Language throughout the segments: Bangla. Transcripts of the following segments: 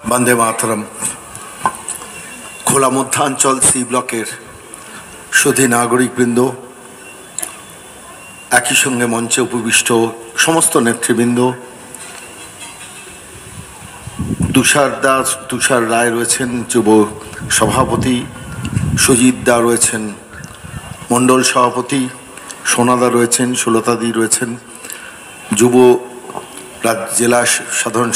বন্দে মাতরম। খোলা মধ্যাঞ্চল সি ব্লকের সুধী নাগরিকবৃন্দ, একই সঙ্গে মঞ্চে উপবিষ্ট সমস্ত নেতৃবৃন্দ, তুষার রায় রয়েছেন যুব সভাপতি, সুজিত দা রয়েছেন মণ্ডল সভাপতি, সোনাদা রয়েছেন, সুলতাদি রয়েছেন, যুব জেলা সাধারণ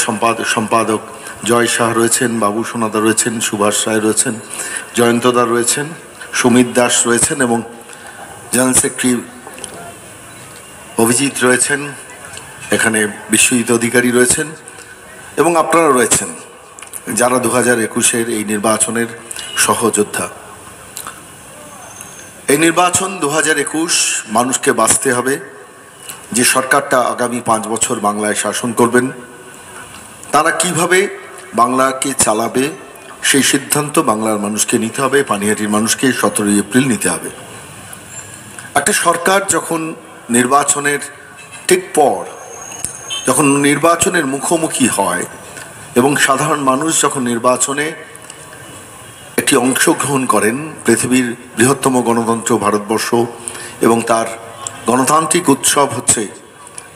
সম্পাদক জয় শাহ রয়েছেন, বাবু সোনাদা রয়েছেন, সুভাষ রায় রয়েছেন, জয়ন্তদা রয়েছেন, সুমিত দাস রয়েছেন এবং জেনারেল সেক্রেটারি অভিজিৎ রয়েছেন, এখানে বিশ্বজিৎ অধিকারী রয়েছেন এবং আপনারা রয়েছেন যারা 2021-এর এই নির্বাচনের সহযোদ্ধা। এই নির্বাচন 2021 মানুষকে বাঁচতে হবে। যে সরকারটা আগামী 5 বছর বাংলায় শাসন করবেন, তারা কিভাবে বাংলাকে চালাবে সেই সিদ্ধান্ত বাংলার মানুষকে নিতে হবে, পানিহাটির মানুষকে 17 এপ্রিল নিতে হবে। একটা সরকার যখন নির্বাচনের ঠিক পর, যখন নির্বাচনের মুখোমুখি হয় এবং সাধারণ মানুষ যখন নির্বাচনে একটি অংশগ্রহণ করেন, পৃথিবীর বৃহত্তম গণতন্ত্র ভারতবর্ষ এবং তার গণতান্ত্রিক উৎসব হচ্ছে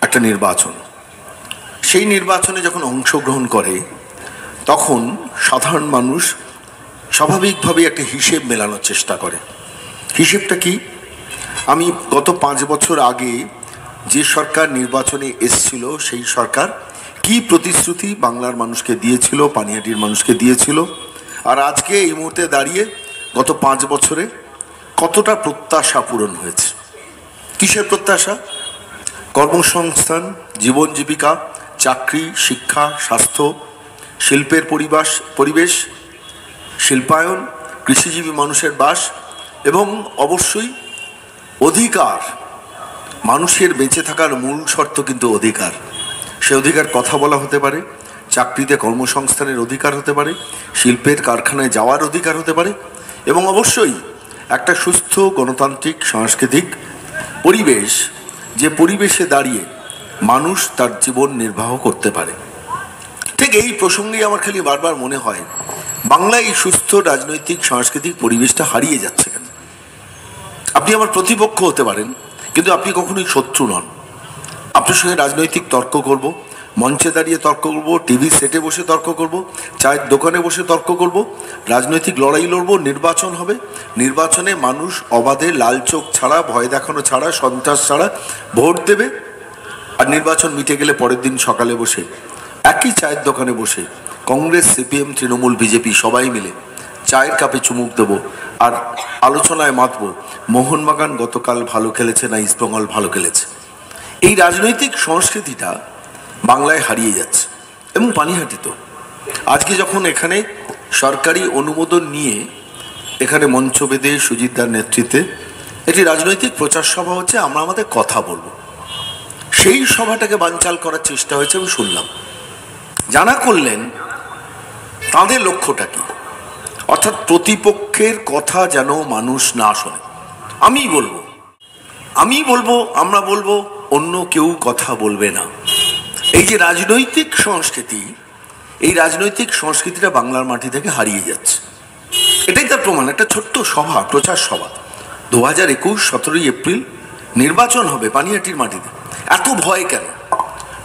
একটা নির্বাচন। সেই নির্বাচনে যখন অংশগ্রহণ করে তখন সাধারণ মানুষ স্বাভাবিকভাবে একটা হিসেব মেলানোর চেষ্টা করে। হিসেবটা কি? আমি গত 5 বছর আগে যে সরকার নির্বাচনে এসছিল সেই সরকার কি প্রতিশ্রুতি বাংলার মানুষকে দিয়েছিল, পানিহাটির মানুষকে দিয়েছিল, আর আজকে এই মুহূর্তে দাঁড়িয়ে গত 5 বছরে কতটা প্রত্যাশা পূরণ হয়েছে। কিসের প্রত্যাশা? কর্মসংস্থান, জীবন জীবিকা, চাকরি, শিক্ষা, স্বাস্থ্য, শিল্পের পরিবেশ, শিল্পায়ন, কৃষিজীবী মানুষের বাস এবং অবশ্যই অধিকার। মানুষের বেঁচে থাকার মূল শর্ত কিন্তু অধিকার। সে অধিকার কথা বলা হতে পারে, চাকরিতে কর্মসংস্থানের অধিকার হতে পারে, শিল্পের কারখানায় যাওয়ার অধিকার হতে পারে এবং অবশ্যই একটা সুস্থ গণতান্ত্রিক সাংস্কৃতিক পরিবেশ, যে পরিবেশে দাঁড়িয়ে মানুষ তার জীবন নির্বাহ করতে পারে। ঠিক এই প্রসঙ্গে আমার খালি বারবার মনে হয়, বাংলায় এই সুস্থ রাজনৈতিক সাংস্কৃতিক পরিবেশটা হারিয়ে যাচ্ছে কেন? আপনি আমার প্রতিপক্ষ হতে পারেন, কিন্তু আপনি কখনোই শত্রু নন। আপনার সঙ্গে রাজনৈতিক তর্ক করব, মঞ্চে দাঁড়িয়ে তর্ক করব, টিভি সেটে বসে তর্ক করব, চায়ের দোকানে বসে তর্ক করব, রাজনৈতিক লড়াই লড়ব, নির্বাচন হবে। নির্বাচনে মানুষ অবাধে লাল চোখ ছাড়া, ভয় দেখানো ছাড়া, সন্ত্রাস ছাড়া ভোট দেবে। আর নির্বাচন মিটে গেলে পরের দিন সকালে বসে একই চায়ের দোকানে বসে কংগ্রেস, সিপিএম, তৃণমূল, বিজেপি সবাই মিলে চায়ের কাপে চুমুক দেবো আর আলোচনায় মাতবো মোহনবাগান গতকাল ভালো খেলেছে না ইস্টবেঙ্গল ভালো খেলেছে। এই রাজনৈতিক সংস্কৃতিটা বাংলায় হারিয়ে যাচ্ছে এবং পানিহাটি তো আজকে যখন এখানে সরকারি অনুমোদন নিয়ে এখানে মঞ্চ বেঁধে সুজিতদার নেতৃত্বে একটি রাজনৈতিক প্রচার সভা হচ্ছে, আমরা আমাদের কথা বলবো, সেই সভাটাকে বানচাল করার চেষ্টা হয়েছে আমি শুনলাম। জানা করলেন তাদের লক্ষ্যটা কি, অর্থাৎ প্রতিপক্ষের কথা যেন মানুষ না শোনে। আমি বলবো, আমরা বলবো, অন্য কেউ কথা বলবে না। এই যে রাজনৈতিক সংস্কৃতি, এই রাজনৈতিক সংস্কৃতিটা বাংলার মাটি থেকে হারিয়ে যাচ্ছে। এটাই তার প্রমাণ। একটা ছোট্ট সভা, প্রচার সভা, 2021 17 এপ্রিল নির্বাচন হবে পানিহাটির মাটিতে। এত ভয় কেন?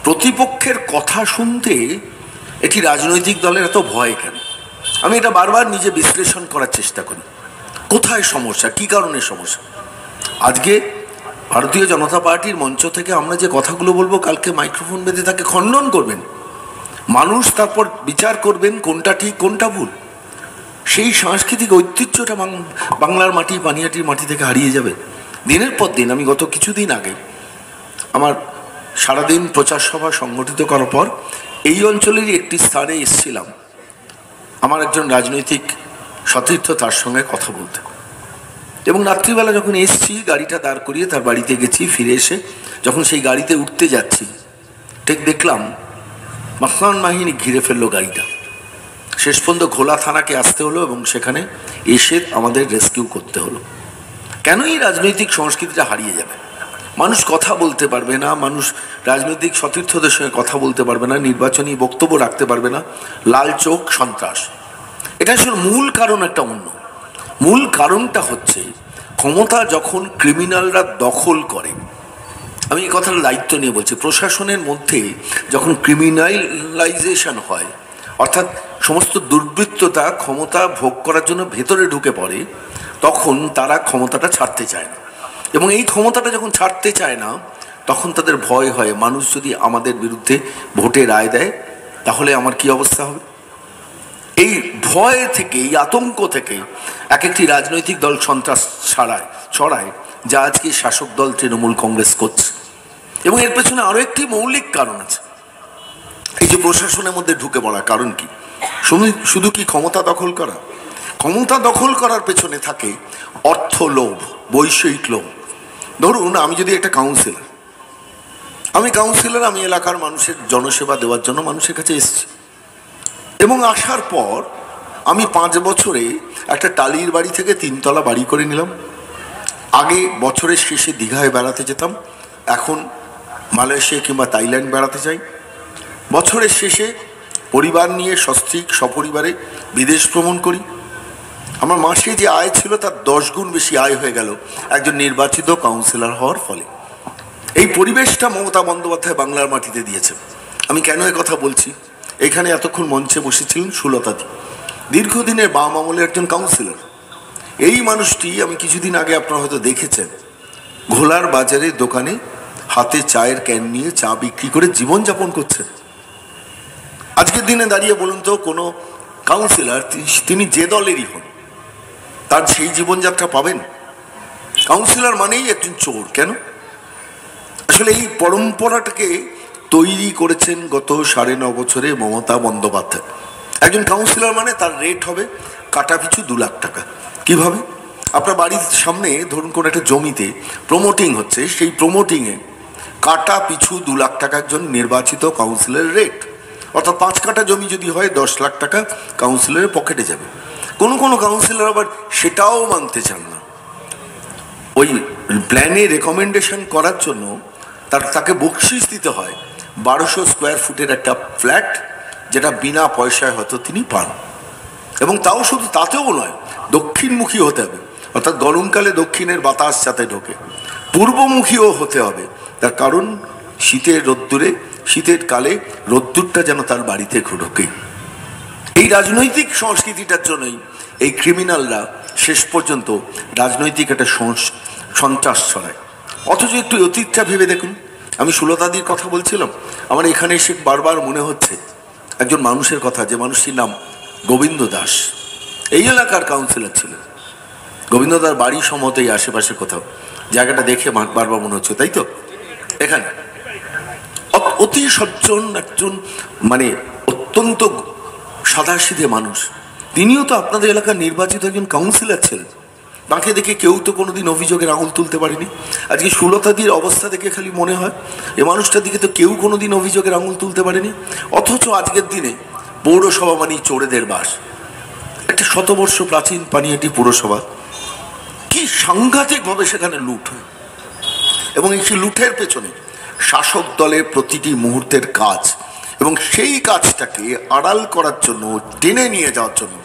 প্রতিপক্ষের কথা শুনতে একটি রাজনৈতিক দলের এত ভয় কেন? আমি এটা বারবার নিজে বিশ্লেষণ করার চেষ্টা করি, কোথায় সমস্যা, কি কারণে সমস্যা। আজকে ভারতীয় জনতা পার্টির মঞ্চ থেকে আমরা যে কথাগুলো বলবো, কালকে মাইক্রোফোন বেঁধে তাকে খণ্ডন করবেন মানুষ, তারপর বিচার করবেন কোনটা ঠিক কোনটা ভুল। সেই সাংস্কৃতিক ঐতিহ্যটা বাংলার মাটি, পানিহাটির মাটি থেকে হারিয়ে যাবে দিনের পর দিন। আমি গত কিছুদিন আগে আমার সারাদিন প্রচার সভা সংগঠিত করার পর এই অঞ্চলেরই একটি স্থানে এসেছিলাম আমার একজন রাজনৈতিক সতীর্থ, তার সঙ্গে কথা বলতে। এবং রাত্রিবেলা যখন এসছি, গাড়িটা দাঁড় করিয়ে তার বাড়িতে গেছি, ফিরে এসে যখন সেই গাড়িতে উঠতে যাচ্ছি, ঠিক দেখলাম মাস্তান বাহিনী ঘিরে ফেললো গাড়িটা। শেষ পর্যন্ত ঘোলা থানাকে আসতে হলো এবং সেখানে এসে আমাদের রেস্কিউ করতে হলো। কেন এই রাজনৈতিক সংস্কৃতিটা হারিয়ে যাবে? মানুষ কথা বলতে পারবে না, মানুষ রাজনৈতিক সতীর্থদের সঙ্গে কথা বলতে পারবে না, নির্বাচনী বক্তব্য রাখতে পারবে না, লাল চোখ, সন্ত্রাস। এটা আসলে মূল কারণ একটা অন্য। মূল কারণটা হচ্ছে ক্ষমতা যখন ক্রিমিনালরা দখল করে, আমি এই কথার দায়িত্ব নিয়ে বলছি, প্রশাসনের মধ্যে যখন ক্রিমিনালাইজেশন হয়, অর্থাৎ সমস্ত দুর্বৃত্ততা ক্ষমতা ভোগ করার জন্য ভেতরে ঢুকে পড়ে, তখন তারা ক্ষমতাটা ছাড়তে চায় না। এবং এই ক্ষমতাটা যখন ছাড়তে চায় না, তখন তাদের ভয় হয় মানুষ যদি আমাদের বিরুদ্ধে ভোটে রায় দেয় তাহলে আমার কি অবস্থা হবে। এই ভয় থেকে, এই আতঙ্ক থেকে এক একটি রাজনৈতিক দল সন্ত্রাস ছড়ায়, যা আজকে শাসক দল তৃণমূল কংগ্রেস করছে। এবং এর পেছনে আরো একটি মৌলিক কারণ আছে, এই যে প্রশাসনের মধ্যে ঢুকে পড়া। কারণ কি? শুধু কি ক্ষমতা দখল করা? ক্ষমতা দখল করার পেছনে থাকে অর্থ লোভ, বৈষয়িক লোভ। ধরুন আমি যদি একটা কাউন্সিলর, আমি এলাকার মানুষের জনসেবা দেওয়ার জন্য মানুষের কাছে এসেছি, এবং আসার পর আমি 5 বছরে একটা টালির বাড়ি থেকে 3 তলা বাড়ি করে নিলাম। আগে বছরের শেষে দীঘায় বেড়াতে যেতাম, এখন মালয়েশিয়া কিংবা থাইল্যান্ড বেড়াতে যাই। বছরের শেষে পরিবার নিয়ে সপরিবারে বিদেশ ভ্রমণ করি। আমার মাসে যে আয় ছিল তার 10 গুণ বেশি আয় হয়ে গেল একজন নির্বাচিত কাউন্সিলর হওয়ার ফলে। এই পরিবেশটা মমতা বন্দ্যোপাধ্যায় বাংলার মাটিতে দিয়েছে। আমি কেন এ কথা বলছি? এখানে এতক্ষণ মঞ্চে বসেছিলেন সুলতাদি, দীর্ঘদিনের বাম আমলের একজন কাউন্সিলর। এই মানুষটি, আমি কিছুদিন আগে আপনারা হয়তো দেখেছেন, ঘোলার বাজারের দোকানে হাতে চায়ের ক্যান নিয়ে চা বিক্রি করে জীবনযাপন করছেন। আজকের দিনে দাঁড়িয়ে বলুন তো, কোনো কাউন্সিলর, তিনি যে দলেরই হন, তার সেই জীবনযাত্রা পাবেন? কাউন্সিলর মানেই একজন চোর। কেন? আসলে এই পরম্পরাটাকে তৈরি করেছেন গত 9.5 বছরে মমতা বন্দ্যোপাধ্যায়। একজন কাউন্সিলর মানে তার রেট হবে কাটা পিছু 2 লাখ টাকা। কিভাবে? আপনার বাড়ির সামনে ধরুন কোনো একটা জমিতে প্রমোটিং হচ্ছে, সেই প্রমোটিংয়ে কাটা পিছু 2 লাখ টাকা একজন নির্বাচিত কাউন্সিলরের রেট। অর্থাৎ 5 কাটা জমি যদি হয় 10 লাখ টাকা কাউন্সিলরের পকেটে যাবে। কোনো কাউন্সিলর আবার সেটাও মানতে চান না। ওই প্ল্যানে রেকমেন্ডেশন করার জন্য তাকে বকশিস দিতে হয় 1200 স্কোয়ার ফুটের একটা ফ্ল্যাট, যেটা বিনা পয়সায় হয়তো তিনি পান। এবং তাও শুধু তাতেও নয়, দক্ষিণমুখী হতে হবে, অর্থাৎ গরমকালে দক্ষিণের বাতাস যাতে ঢোকে, পূর্বমুখীও হতে হবে। তার কারণ শীতের কালে রোদ্দুরটা যেন তার বাড়িতে ঢোকে। এই রাজনৈতিক সংস্কৃতিটার জন্যই এই ক্রিমিনালরা শেষ পর্যন্ত রাজনৈতিক একটা সন্ত্রাস ছড়ায়। অথচ একটু অতীতটা ভেবে দেখুন। আমি সুলতাদির কথা বলছিলাম, আমার এখানে এসে বারবার মনে হচ্ছে একজন মানুষের কথা, যে মানুষটির নাম গোবিন্দ দাস। এই এলাকার কাউন্সিলর ছিলেন। গোবিন্দ দাস বাড়ি সম্মত এই আশেপাশে কোথাও, জায়গাটা দেখে বারবার মনে হচ্ছে, তাই তো? এখানে অতি সজ্জন একজন, মানে অত্যন্ত সাদাসিধে মানুষ। তিনিও তো আপনাদের এলাকার নির্বাচিত একজন কাউন্সিলর ছিলেন। তাকে দেখে কেউ তো কোনোদিন অভিযোগের আঙুল তুলতে পারেনি। আজকে সুলতাদির অবস্থা দেখে খালি মনে হয় এ মানুষটার দিকে তো কেউ কোনোদিন অভিযোগের আঙুল তুলতে পারেনি। অথচ আজকের দিনে পৌরসভা মানেই চোরেদের বাস। একটা 100 বর্ষ প্রাচীন পানিহাটি পৌরসভা, কি সাংঘাতিকভাবে সেখানে লুট হয়। এবং এই লুটের পেছনে শাসক দলের প্রতিটি মুহূর্তের কাজ, এবং সেই কাজটাকে আড়াল করার জন্য, টেনে নিয়ে যাওয়ার জন্য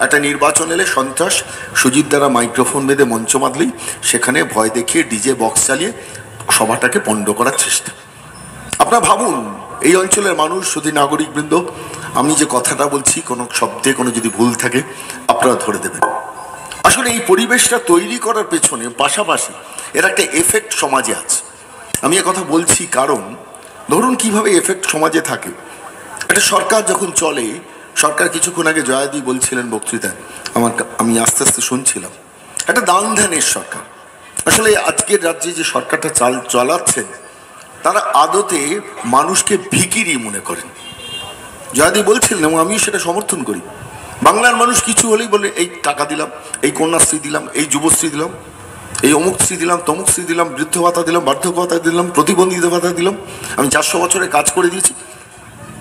একটা নির্বাচন এলে সন্ত্রাস, সুজিত দ্বারা মাইক্রোফোন বেঁধে মঞ্চ বাঁধলেই সেখানে ভয় দেখিয়ে ডিজে বক্স চালিয়ে সভাটাকে পণ্ড করার চেষ্টা। আপনারা ভাবুন, এই অঞ্চলের মানুষ, শুধু নাগরিকবৃন্দ, আমি যে কথাটা বলছি কোনো শব্দে কোনো যদি ভুল থাকে আপনারা ধরে দেবেন। আসলে এই পরিবেশটা তৈরি করার পেছনে পাশাপাশি এর একটা এফেক্ট সমাজে আছে। আমি এ কথা বলছি কারণ ধরুন কিভাবে এফেক্ট সমাজে থাকে। একটা সরকার যখন চলে, সরকার কিছুক্ষণ আগে জয়াদি বলছিলেন বক্তৃতায়, আমি আস্তে আস্তে শুনছিলাম, একটা দান ধ্যানের সরকার। আসলে আজকের রাজ্যে যে সরকারটা চালাচ্ছেন, তারা আদতে মানুষকে ভিখিরি মনে করেন। জয়াদি বলছিলেন এবং আমি সেটা সমর্থন করি। বাংলার মানুষ কিছু হলেই বলে এই টাকা দিলাম, এই কন্যাশ্রী দিলাম, এই যুবশ্রী দিলাম, এই অমুক শ্রী দিলাম, তমুক শ্রী দিলাম, বৃদ্ধ ভাতা দিলাম, বার্ধক্য ভাতা দিলাম, প্রতিবন্ধিত ভাতা দিলাম। আমি 400 বছরে কাজ করে দিয়েছি,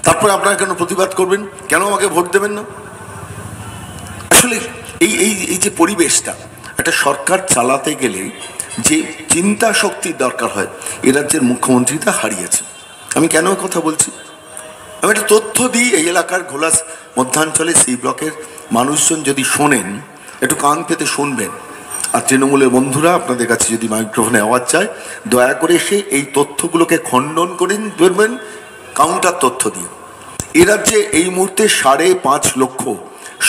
তারপরে আপনারা কেন প্রতিবাদ করবেন? কেন আমাকে ভোট দেবেন না? আসলে এই যে পরিবেশটা, একটা সরকার চালাতে গেলে যে চিন্তা শক্তির দরকার হয় এ রাজ্যের মুখ্যমন্ত্রী তা হারিয়েছে। আমি কেন কথা বলছি? আমি একটা তথ্য দিই, এই এলাকার ঘোলাস মধ্যাঞ্চলে সি ব্লকের মানুষজন যদি শোনেন, একটু কান পেতে শুনবেন। আর তৃণমূলের বন্ধুরা, আপনাদের কাছে যদি মাইক্রোফোনে আওয়াজ চায়, দয়া করে এসে এই তথ্যগুলোকে খণ্ডন করেন, বলবেন কাউন্টার তথ্য দিয়ে। এ রাজ্যে এই মুহূর্তে 5.5 লক্ষ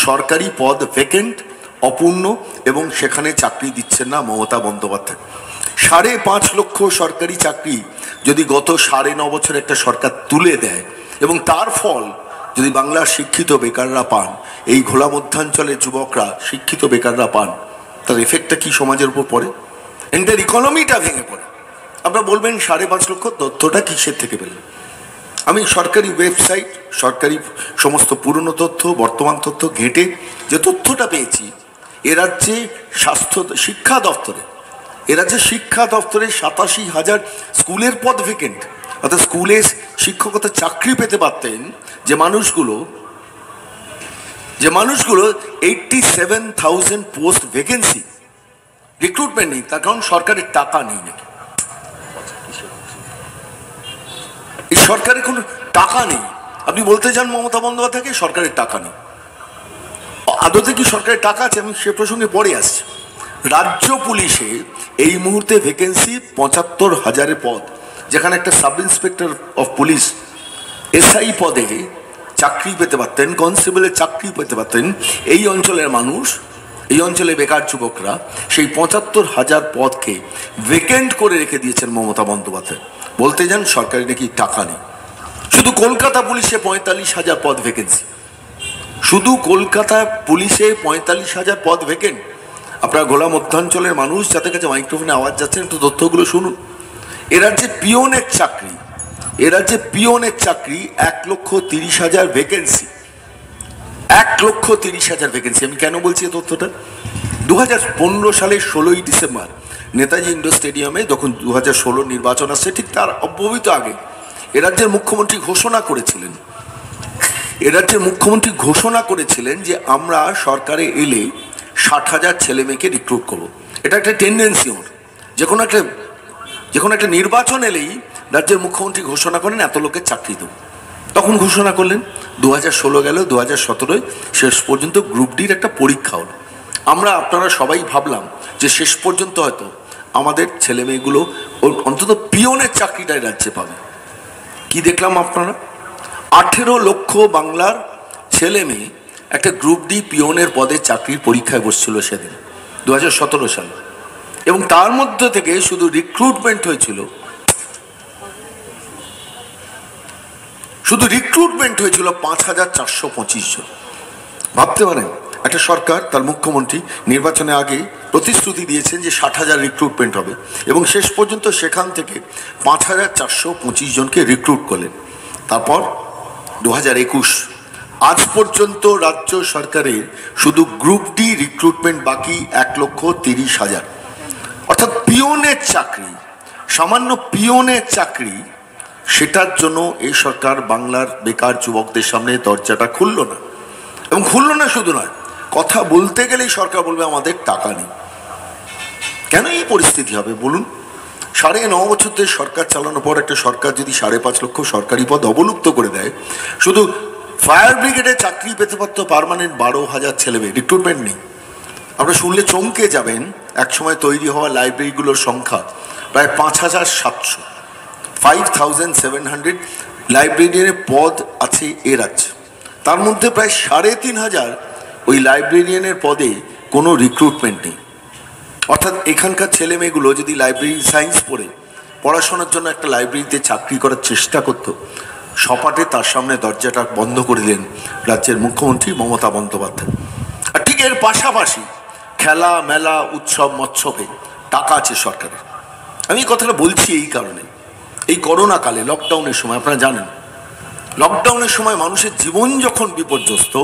সরকারি পদ ভ্যাকেন্ট, অপূর্ণ, এবং সেখানে চাকরি দিচ্ছেন না মমতা বন্দ্যোপাধ্যায়। 5.5 লক্ষ সরকারি চাকরি যদি গত 9.5 বছর একটা সরকার তুলে দেয়, এবং তার ফল যদি বাংলার শিক্ষিত বেকাররা পান, এই ঘোলা মধ্যাঞ্চলের যুবকরা শিক্ষিত বেকাররা পান, তার এফেক্টটা কি সমাজের উপর পড়ে? এন্টার ইকোনমিটা ভেঙে পড়ে। আপনারা বলবেন 5.5 লক্ষ, তথ্যটা কিসের থেকে পেলেন? আমি সরকারি ওয়েবসাইট, সরকারি সমস্ত পুরনো তথ্য, বর্তমান তথ্য ঘেঁটে যে তথ্যটা পেয়েছি, এ রাজ্যে শিক্ষা দপ্তরে 87,000 স্কুলের পদ ভ্যাকেন্ট। অর্থাৎ স্কুলে শিক্ষকতা চাকরি পেতে পারতেন যে মানুষগুলো 87,000 পোস্ট ভ্যাকেন্সি, রিক্রুটমেন্ট নেই। তার কারণ সরকারের টাকা নেই নাকি? এই সরকারের কোনো টাকা নেই। আপনি বলতে চান মমতা বন্দ্যোপাধ্যায়কে সরকারের টাকা নেই? আদতে কি সরকারের টাকা আছে? আমি সে প্রসঙ্গে পরে আসছি। রাজ্য পুলিশে এই মুহূর্তে ভ্যাকেন্সি 75,000 পদ, যেখানে একটা sub inspector of police SI পদে চাকরি পেতে পারতেন, কনস্টেবলের চাকরি পেতে পারতেন এই অঞ্চলের মানুষ, এই অঞ্চলে বেকার যুবকরা। সেই 75,000 পদকে ভ্যাকেন্ট করে রেখে দিয়েছেন মমতা বন্দ্যোপাধ্যায়। বলতে যান সরকারি নাকি টাকা নেই। শুধু কলকাতা পুলিশে 45,000 পদ ভ্যাকেন্সি, শুধু কলকাতা পুলিশে 45,000 পদ ভ্যাকেন্ট। আপনারা ঘোলা মধ্যাঞ্চলের মানুষ যাদের কাছে মাইক্রোফোনে আওয়াজ যাচ্ছেন, একটু তথ্যগুলো শুনুন। এ রাজ্যে পিওনের চাকরি, 1,30,000 ভ্যাকেন্সি, 1,30,000 ভ্যাকেন্সি। আমি কেন বলছি এই তথ্যটা? 2015 সালের 16ই ডিসেম্বর নেতাজি ইন্ডোর স্টেডিয়ামে যখন 2016 নির্বাচন আসছে, ঠিক তার অব্যবহিত আগে এ রাজ্যের মুখ্যমন্ত্রী ঘোষণা করেছিলেন যে আমরা সরকারে এলে 60,000 ছেলে মেয়েকে রিক্রুট করবো। এটা একটা টেন্ডেন্সি ওর। যে কোনো একটা নির্বাচন এলেই রাজ্যের মুখ্যমন্ত্রী ঘোষণা করেন এত লোকের চাকরি দেব। তখন ঘোষণা করলেন। 2016 গেল, 2017 শেষ পর্যন্ত গ্রুপ ডির একটা পরীক্ষা হলো। আপনারা সবাই ভাবলাম যে শেষ পর্যন্ত হয়তো আমাদের ছেলে মেয়েগুলো অন্তত পিওনের চাকরিটাই রাজ্যে পাবে। কি দেখলাম আপনারা? 18 লক্ষ বাংলার ছেলে মেয়ে একটা গ্রুপ ডি পিওনের পদে চাকরির পরীক্ষায় বসছিল সেদিন 2017 সালে, এবং তার মধ্যে থেকে শুধু রিক্রুটমেন্ট হয়েছিল 5,425 জন। ভাবতে পারেন একটা সরকার, তার মুখ্যমন্ত্রী নির্বাচনের আগে প্রতিশ্রুতি দিয়েছেন যে 60,000 রিক্রুটমেন্ট হবে, এবং শেষ পর্যন্ত সেখান থেকে 5,425 জনকে রিক্রুট করলেন। তারপর 2021 আজ পর্যন্ত রাজ্য সরকারের শুধু গ্রুপ ডি রিক্রুটমেন্ট বাকি 1,30,000। অর্থাৎ পিওনের চাকরি, সামান্য পিওনের চাকরি, সেটার জন্য এই সরকার বাংলার বেকার যুবকদের সামনে দরজাটা খুলল না। এবং খুলল না শুধু নয়, কথা বলতে গেলেই সরকার বলবে আমাদের টাকা নেই। কেন এই পরিস্থিতি হবে বলুন? 9.5 বছর ধরে সরকার চালানোর পর একটা সরকার যদি 5.5 লক্ষ সরকারি পদ অবলুপ্ত করে দেয়, শুধু ফায়ার ব্রিগেডে চাকরি পেতে পারতো পার্মানেন্ট 12,000 ছেলে মেয়ে, রিক্রুটমেন্ট নেই। আপনারা শুনলে চমকে যাবেন, একসময় তৈরি হওয়া লাইব্রেরিগুলোর সংখ্যা প্রায় 5,700, 5,700 লাইব্রেরিয়ানের পদ আছে এ রাজ্যে। তার মধ্যে প্রায় 3,500 ওই লাইব্রেরিয়ানের পদে কোনো রিক্রুটমেন্ট নেই। অর্থাৎ এখানকার ছেলে মেয়েগুলো যদি লাইব্রেরি সায়েন্স পড়ে পড়াশোনার জন্য একটা লাইব্রেরিতে চাকরি করার চেষ্টা করতো, সপাটে তার সামনে দরজাটা বন্ধ করে দিলেন রাজ্যের মুখ্যমন্ত্রী মমতা বন্দ্যোপাধ্যায়। আর ঠিক এর পাশাপাশি খেলা মেলা উৎসব মৎসবে টাকা আছে সরকারের। আমি এই কথাটা বলছি এই কারণে, এই করোনা কালে লকডাউনের সময় আপনারা জানেন, লকডাউনের সময় মানুষের জীবন যখন বিপর্যস্ত,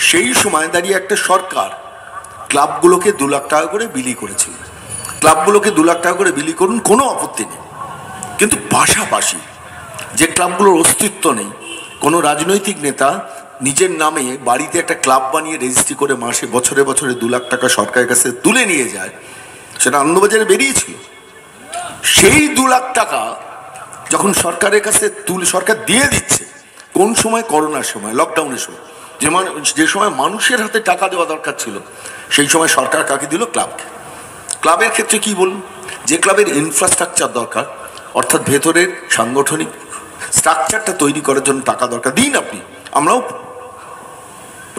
সেই সময় দাঁড়িয়ে একটা সরকার ক্লাবগুলোকে 2 লাখ টাকা করে বিলি করেছিল। ক্লাবগুলোকে 2 লাখ টাকা করে বিলি করুন, কোনো আপত্তি নেই। কিন্তু পাশাপাশি যে ক্লাবগুলোর অস্তিত্ব নেই, কোনো রাজনৈতিক নেতা নিজের নামে বাড়িতে একটা ক্লাব বানিয়ে রেজিস্ট্রি করে মাসে বছরে 2 লাখ টাকা সরকারের কাছে তুলে নিয়ে যায়, সেটা আনন্দবাজারে বেরিয়েছিল। সেই 2 লাখ টাকা যখন সরকারের কাছে সরকার দিয়ে দিচ্ছে, কোন সময়? করোনার সময়, লকডাউনের সময়, যে সময় মানুষের হাতে টাকা দেওয়া দরকার ছিল, সেই সময় সরকার কাকে দিল? ক্লাবকে। ক্লাবের ক্ষেত্রে কি বলুন, যে ক্লাবের ইনফ্রাস্ট্রাকচার দরকার, অর্থাৎ ভেতরের সাংগঠনিক স্ট্রাকচারটা তৈরি করার জন্য টাকা দরকার, দিন আপনি, আমরাও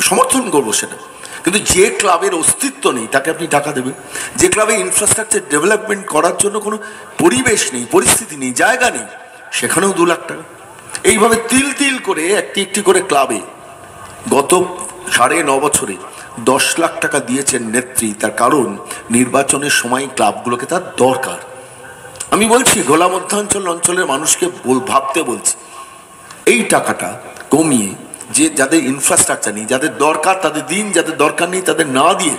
সমর্থন করবো সেটা। কিন্তু যে ক্লাবের অস্তিত্ব নেই তাকে আপনি টাকা দেবেন? যে ক্লাবে ইনফ্রাস্ট্রাকচার ডেভেলপমেন্ট করার জন্য কোনো পরিবেশ নেই, পরিস্থিতি নেই, জায়গা নেই, সেখানেও 2 লাখ টাকা। এইভাবে তিল তিল করে একটি একটি করে ক্লাবে গত 9.5 বছরে 10 লাখ টাকা দিয়েছেন নেত্রী। তার কারণ নির্বাচনের সময় ক্লাবগুলোকে তার দরকার। আমি বলছি, গোলা মধ্যাঞ্চল অঞ্চলের মানুষকে ভাবতে বলছি, এই টাকাটা কমিয়ে যে যাদের ইনফ্রাস্ট্রাকচার নেই, যাদের দরকার তাদের দিন, যাদের দরকার নেই তাদের না দিয়ে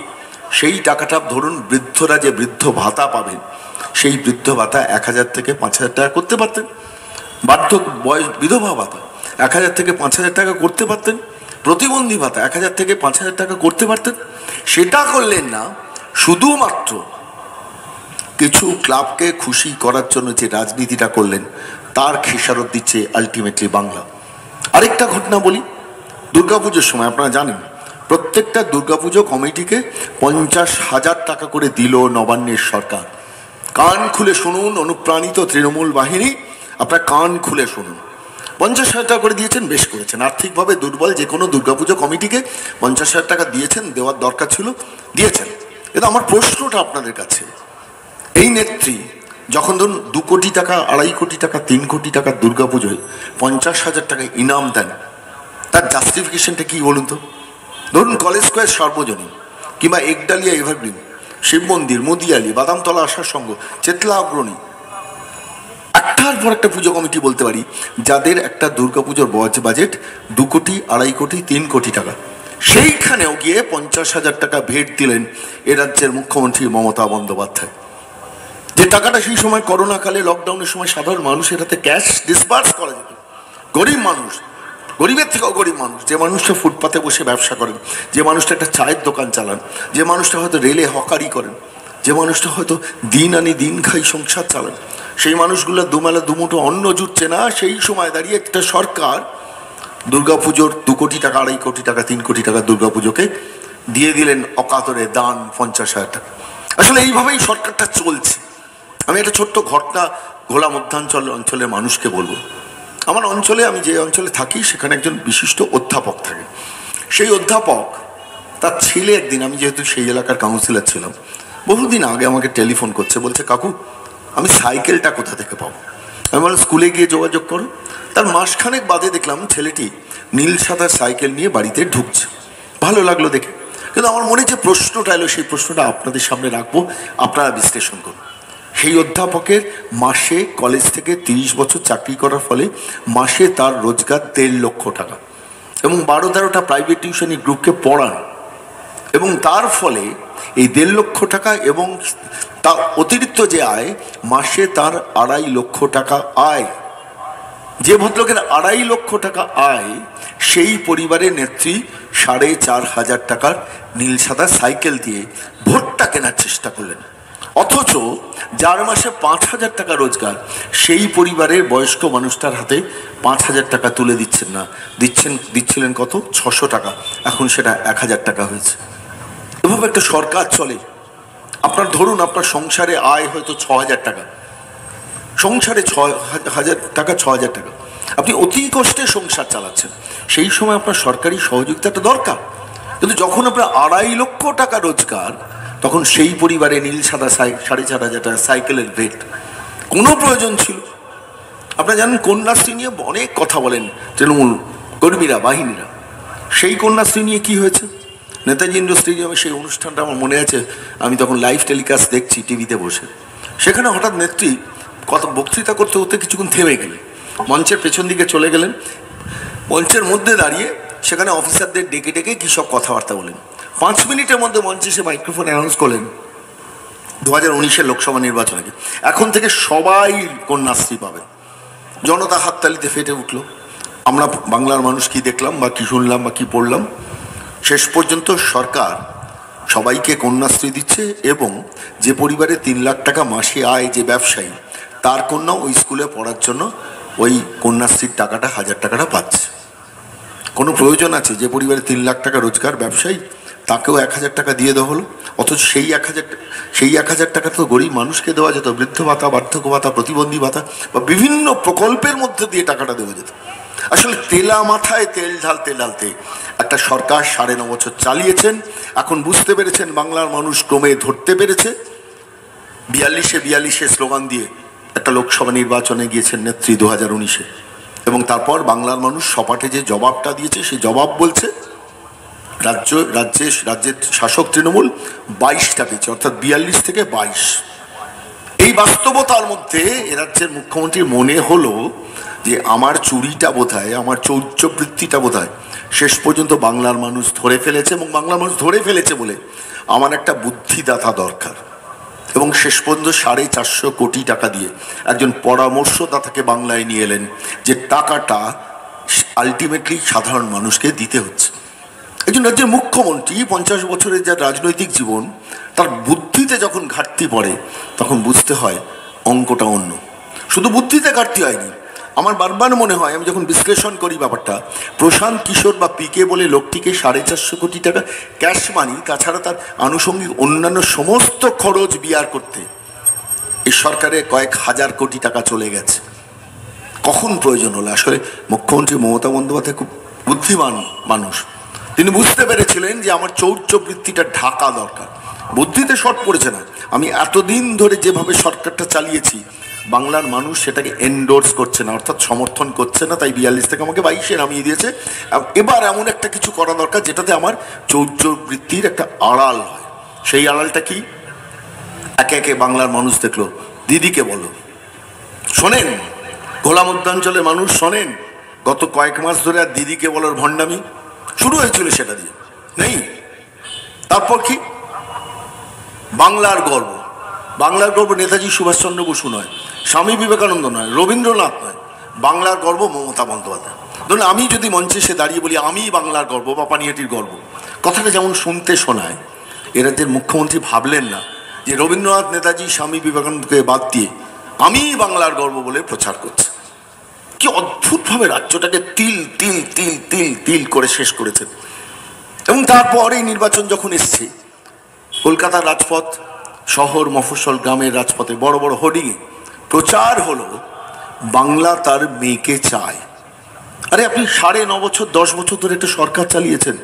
সেই টাকাটা ধরুন বৃদ্ধরা যে বৃদ্ধ ভাতা পাবেন, সেই বৃদ্ধ ভাতা 1000 থেকে 5000 টাকা করতে পারতেন। বার্ধক্য বয়স বিধবা ভাতা 1000 থেকে 5000 টাকা করতে পারতেন। প্রতিবন্ধী ভাতা 1000 থেকে 5000 টাকা করতে পারতেন। সেটা করলেন না, শুধুমাত্র কিছু ক্লাবকে খুশি করার জন্য যে রাজনীতিটা করলেন, তার খেসারত দিচ্ছে আলটিমেটলি বাংলা। আরেকটা ঘটনা বলি, দুর্গাপুজোর সময় আপনারা জানেন প্রত্যেকটা দুর্গাপুজো কমিটিকে 50,000 টাকা করে দিল নবান্নের সরকার। কান খুলে শুনুন, অনুপ্রাণিত তৃণমূল বাহিনী, আপনারা কান খুলে শুনুন, 50,000 টাকা করে দিয়েছেন, বেশ করেছেন। আর্থিকভাবে দুর্বল যে কোনো দুর্গাপুজো কমিটিকে 50,000 টাকা দিয়েছেন, দেওয়ার দরকার ছিল, দিয়েছেন। কিন্তু আমার প্রশ্নটা আপনাদের কাছে, এই নেত্রী যখন ধরুন 2 কোটি টাকা, 2.5 কোটি টাকা, 3 কোটি টাকা দুর্গাপুজোয় 50,000 টাকা ইনাম দেন, তার জাস্টিফিকেশনটা কি বলুন তো? ধরুন কলেজ স্কোয়ার সর্বজনীন, কিংবা একডালিয়া এভারগ্রিন, শিব মন্দির, মদিয়ালি, বাদামতলা আশার সঙ্গ, চেতলা অগ্রণী, একটার পর একটা পুজো কমিটি বলতে পারি যাদের একটা দুর্গাপুজোর বাজেট 2 কোটি, 2.5 কোটি, 3 কোটি টাকা। সেইখানেও গিয়ে 50,000 টাকা ভেট দিলেন এ রাজ্যের মুখ্যমন্ত্রী মমতা বন্দ্যোপাধ্যায়। যে টাকাটা সেই সময় করোনাকালে, লকডাউনের সময় সাধারণ মানুষের হাতে ক্যাশ ডিসবার্স করা যেত। গরিব মানুষ, গরিবের থেকেও গরিব মানুষ, যে মানুষটা ফুটপাতে বসে ব্যবসা করেন, যে মানুষটা একটা চায়ের দোকান চালান, যে মানুষটা হয়তো রেলে হকারি করেন, যে মানুষটা হয়তো দিন আনি দিন খাই সংসার চালান, সেই মানুষগুলো দুমেলা দুমুঠো অন্ন জুটছে না। সেই সময় দাঁড়িয়ে একটা সরকার দুর্গাপুজোর 2 কোটি টাকা, 2.5 কোটি টাকা, 3 কোটি টাকা দুর্গাপুজোকে দিয়ে দিলেন অকাতরে দান 50,000 টাকা। আসলে এইভাবেই সরকারটা চলছে। আমি একটা ছোট্ট ঘটনা ঘোলা মধ্যাঞ্চল অঞ্চলের মানুষকে বলবো। আমার অঞ্চলে, আমি যে অঞ্চলে থাকি, সেখানে একজন বিশিষ্ট অধ্যাপক থাকে। সেই অধ্যাপক, তার ছেলে একদিন, আমি যেহেতু সেই এলাকার কাউন্সিলর ছিলাম, বহুদিন আগে আমাকে টেলিফোন করছে, বলছে, কাকু আমি সাইকেলটা কোথা থেকে পাবো? আমি বললাম স্কুলে গিয়ে যোগাযোগ করো। তার মাসখানেক বাদে দেখলাম ছেলেটি নীল সাদা সাইকেল নিয়ে বাড়িতে ঢুকছে। ভালো লাগলো দেখে, কিন্তু আমার মনে যে প্রশ্নটা এলো, সেই প্রশ্নটা আপনাদের সামনে রাখবো, আপনারা বিশ্লেষণ করুন। সেই অধ্যাপকের মাসে কলেজ থেকে 30 বছর চাকরি করার ফলে মাসে তার রোজগার 1.5 লক্ষ টাকা, এবং 12-13টা প্রাইভেট টিউশনি গ্রুপকে পড়ান, এবং তার ফলে এই 1.5 লক্ষ টাকা এবং তার অতিরিক্ত যে আয়, মাসে তার 2.5 লক্ষ টাকা আয়। যে ভদ্রলোকের 2.5 লক্ষ টাকা আয়, সেই পরিবারের নেত্রী 4,500 টাকার নীল সাদা সাইকেল দিয়ে ভোটটা কেনার চেষ্টা করলেন। অথচ যার মাসে 5,000 টাকা রোজগার, সেই পরিবারের বয়স্ক মানুষটার হাতে 5,000 টাকা তুলে দিচ্ছেন না, দিচ্ছিলেন কত? 600 টাকা। এখন সেটা 1,000 টাকা হয়েছে। এভাবে একটা সরকার চলে। আপনার ধরুন আপনার সংসারে আয় হয়তো 6,000 টাকা, সংসারে 6,000 টাকা, 6,000 টাকা, আপনি অতি কষ্টে সংসার চালাচ্ছেন। সেই সময় আপনার সরকারি সহযোগিতাটা দরকার। কিন্তু যখন আপনার 2.5 লক্ষ টাকা রোজগার, তখন সেই পরিবারে নীল সাদা 4,500 টাকা সাইকেলের ভেট কোনো প্রয়োজন ছিল? আপনারা জানেন কন্যাশ্রী নিয়ে অনেক কথা বলেন তৃণমূল কর্মীরা, বাহিনীরা। সেই কন্যাশ্রী নিয়ে কি হয়েছে? নেতাজি ইন্ডোর স্টেডিয়ামে সেই অনুষ্ঠানটা আমার মনে আছে, আমি তখন লাইভ টেলিকাস্ট দেখছি টিভিতে বসে। সেখানে হঠাৎ নেত্রী কত বক্তৃতা করতে করতে কিছুক্ষণ থেমে গেলেন, মঞ্চের পেছন দিকে চলে গেলেন, মঞ্চের মধ্যে দাঁড়িয়ে সেখানে অফিসারদের ডেকে ডেকে কী সব কথাবার্তা বলেন। 5 মিনিটের মধ্যে মঞ্চে সে মাইক্রোফোন অ্যানাউন্স করলেন 2019-এর লোকসভা নির্বাচনে এখন থেকে সবাই কন্যাশ্রী পাবেন। জনতা হাততালিতে ফেটে উঠল। আমরা বাংলার মানুষ কি দেখলাম বা কি শুনলাম বা কি পড়লাম, শেষ পর্যন্ত সরকার সবাইকে কন্যাশ্রী দিচ্ছে, এবং যে পরিবারে 3 লাখ টাকা মাসে আয়, যে ব্যবসায়ী, তার কন্যা ওই স্কুলে পড়ার জন্য ওই কন্যাশ্রীর টাকাটা 1000 টাকাটা পাচ্ছে। কোনো প্রয়োজন আছে যে পরিবারে 3 লাখ টাকা রোজগার, ব্যবসায়ী, তাকেও 1000 টাকা দিয়ে দেওয়া হলো? অথচ সেই 1000 টাকা তো গরিব মানুষকে দেওয়া যেত, বৃদ্ধ ভাতা, বার্ধক্য ভাতা, প্রতিবন্ধী ভাতা বা বিভিন্ন প্রকল্পের মধ্যে দিয়ে টাকাটা দেওয়া যেত। আসলে তেলা মাথায় তেল ঢালতে ঢালতে একটা সরকার 9.5 বছর চালিয়েছেন। এখন বুঝতে পেরেছেন, বাংলার মানুষ ক্রমে ধরতে পেরেছে। 42-এ স্লোগান দিয়ে একটা লোকসভা নির্বাচনে গিয়েছেন নেত্রী 2019-এ, এবং তারপর বাংলার মানুষ সপাটে যে জবাবটা দিয়েছে, সেই জবাব বলছে রাজ্যের শাসক তৃণমূল 22টা পেয়েছে, অর্থাৎ 42 থেকে 22। এই বাস্তবতার মধ্যে এ রাজ্যের মুখ্যমন্ত্রীর মনে হলো যে আমার চুরিটা বোধহয়, আমার চৌর্যবৃত্তিটা বোধহয় শেষ পর্যন্ত বাংলার মানুষ ধরে ফেলেছে, এবং বাংলার মানুষ ধরে ফেলেছে বলে আমার একটা বুদ্ধিদাতা দরকার। এবং শেষ পর্যন্ত 450 কোটি টাকা দিয়ে একজন পরামর্শদাতাকে বাংলায় নিয়ে এলেন, যে টাকাটা আলটিমেটলি সাধারণ মানুষকে দিতে হচ্ছে। একজন রাজ্যের মুখ্যমন্ত্রী 50 বছরের যার রাজনৈতিক জীবন, তার বুদ্ধিতে যখন ঘাটতি পড়ে তখন বুঝতে হয় অঙ্কটা অন্য। শুধু বুদ্ধিতে ঘাটতি হয়নি, আমার বারবার মনে হয়, আমি যখন বিশ্লেষণ করি ব্যাপারটা, প্রশান্ত কিশোর বা পিকে বলে লোকটিকে 450 কোটি টাকা ক্যাশ মানি, তাছাড়া তার আনুষঙ্গিক অন্যান্য সমস্ত খরচ বিয়ার করতে এই সরকারে কয়েক হাজার কোটি টাকা চলে গেছে। কখন প্রয়োজন হলো? আসলে মুখ্যমন্ত্রী মমতা বন্দ্যোপাধ্যায় খুব বুদ্ধিমান মানুষ। তিনি বুঝতে পেরেছিলেন যে আমার চৌর্যবৃত্তিটা ঢাকা দরকার। বুদ্ধিতে শর্ট পড়েছে না। আমি এতদিন ধরে যেভাবে সরকারটা চালিয়েছি, বাংলার মানুষ সেটাকে এন্ডোর্স করছে না, অর্থাৎ সমর্থন করছে না। তাই 42 থেকে আমাকে 22-এ নামিয়ে দিয়েছে। এবার এমন একটা কিছু করা দরকার যেটাতে আমার চৌর্যবৃত্তির একটা আড়াল হয়। সেই আড়ালটা কি? একে একে বাংলার মানুষ দেখলো। দিদিকে বলো, শোনেন, গোলাম উদ্যাঞ্চলের মানুষ শোনেন, গত কয়েক মাস ধরে আর দিদিকে বলার ভণ্ডামি শুরু হয়েছিল, সেটা দিয়ে নেই। তারপর কি? বাংলার গর্ব। বাংলার গর্ব নেতাজি সুভাষচন্দ্র বসু নয়, স্বামী বিবেকানন্দ নয়, রবীন্দ্রনাথ নয়, বাংলার গর্ব মমতা বন্দ্যোপাধ্যায়। ধরুন আমি যদি মঞ্চে এসে দাঁড়িয়ে বলি আমি বাংলার গর্ব বা পানিহাটির গর্ব, কথাটা যেমন শুনতে শোনায়, এ রাজ্যের মুখ্যমন্ত্রী ভাবলেন না যে রবীন্দ্রনাথ, নেতাজি, স্বামী বিবেকানন্দকে বাদ দিয়ে আমি বাংলার গর্ব বলে প্রচার করছে। কি অদ্ভুতভাবে রাজ্যটাকে তিল তিল তিল তিল তিল করে শেষ করেছেন। এবং তারপর এই নির্বাচন যখন এসছে, কলকাতার রাজপথ, শহর, মফস্বল, গ্রামের রাজপথে বড় বড় হোর্ডিংয়ে প্রচার হলো বাংলা তার মেয়েকে চায়। আরে আপনি 9.5 বছর 10 বছর ধরে একটা সরকার চালিয়েছেন,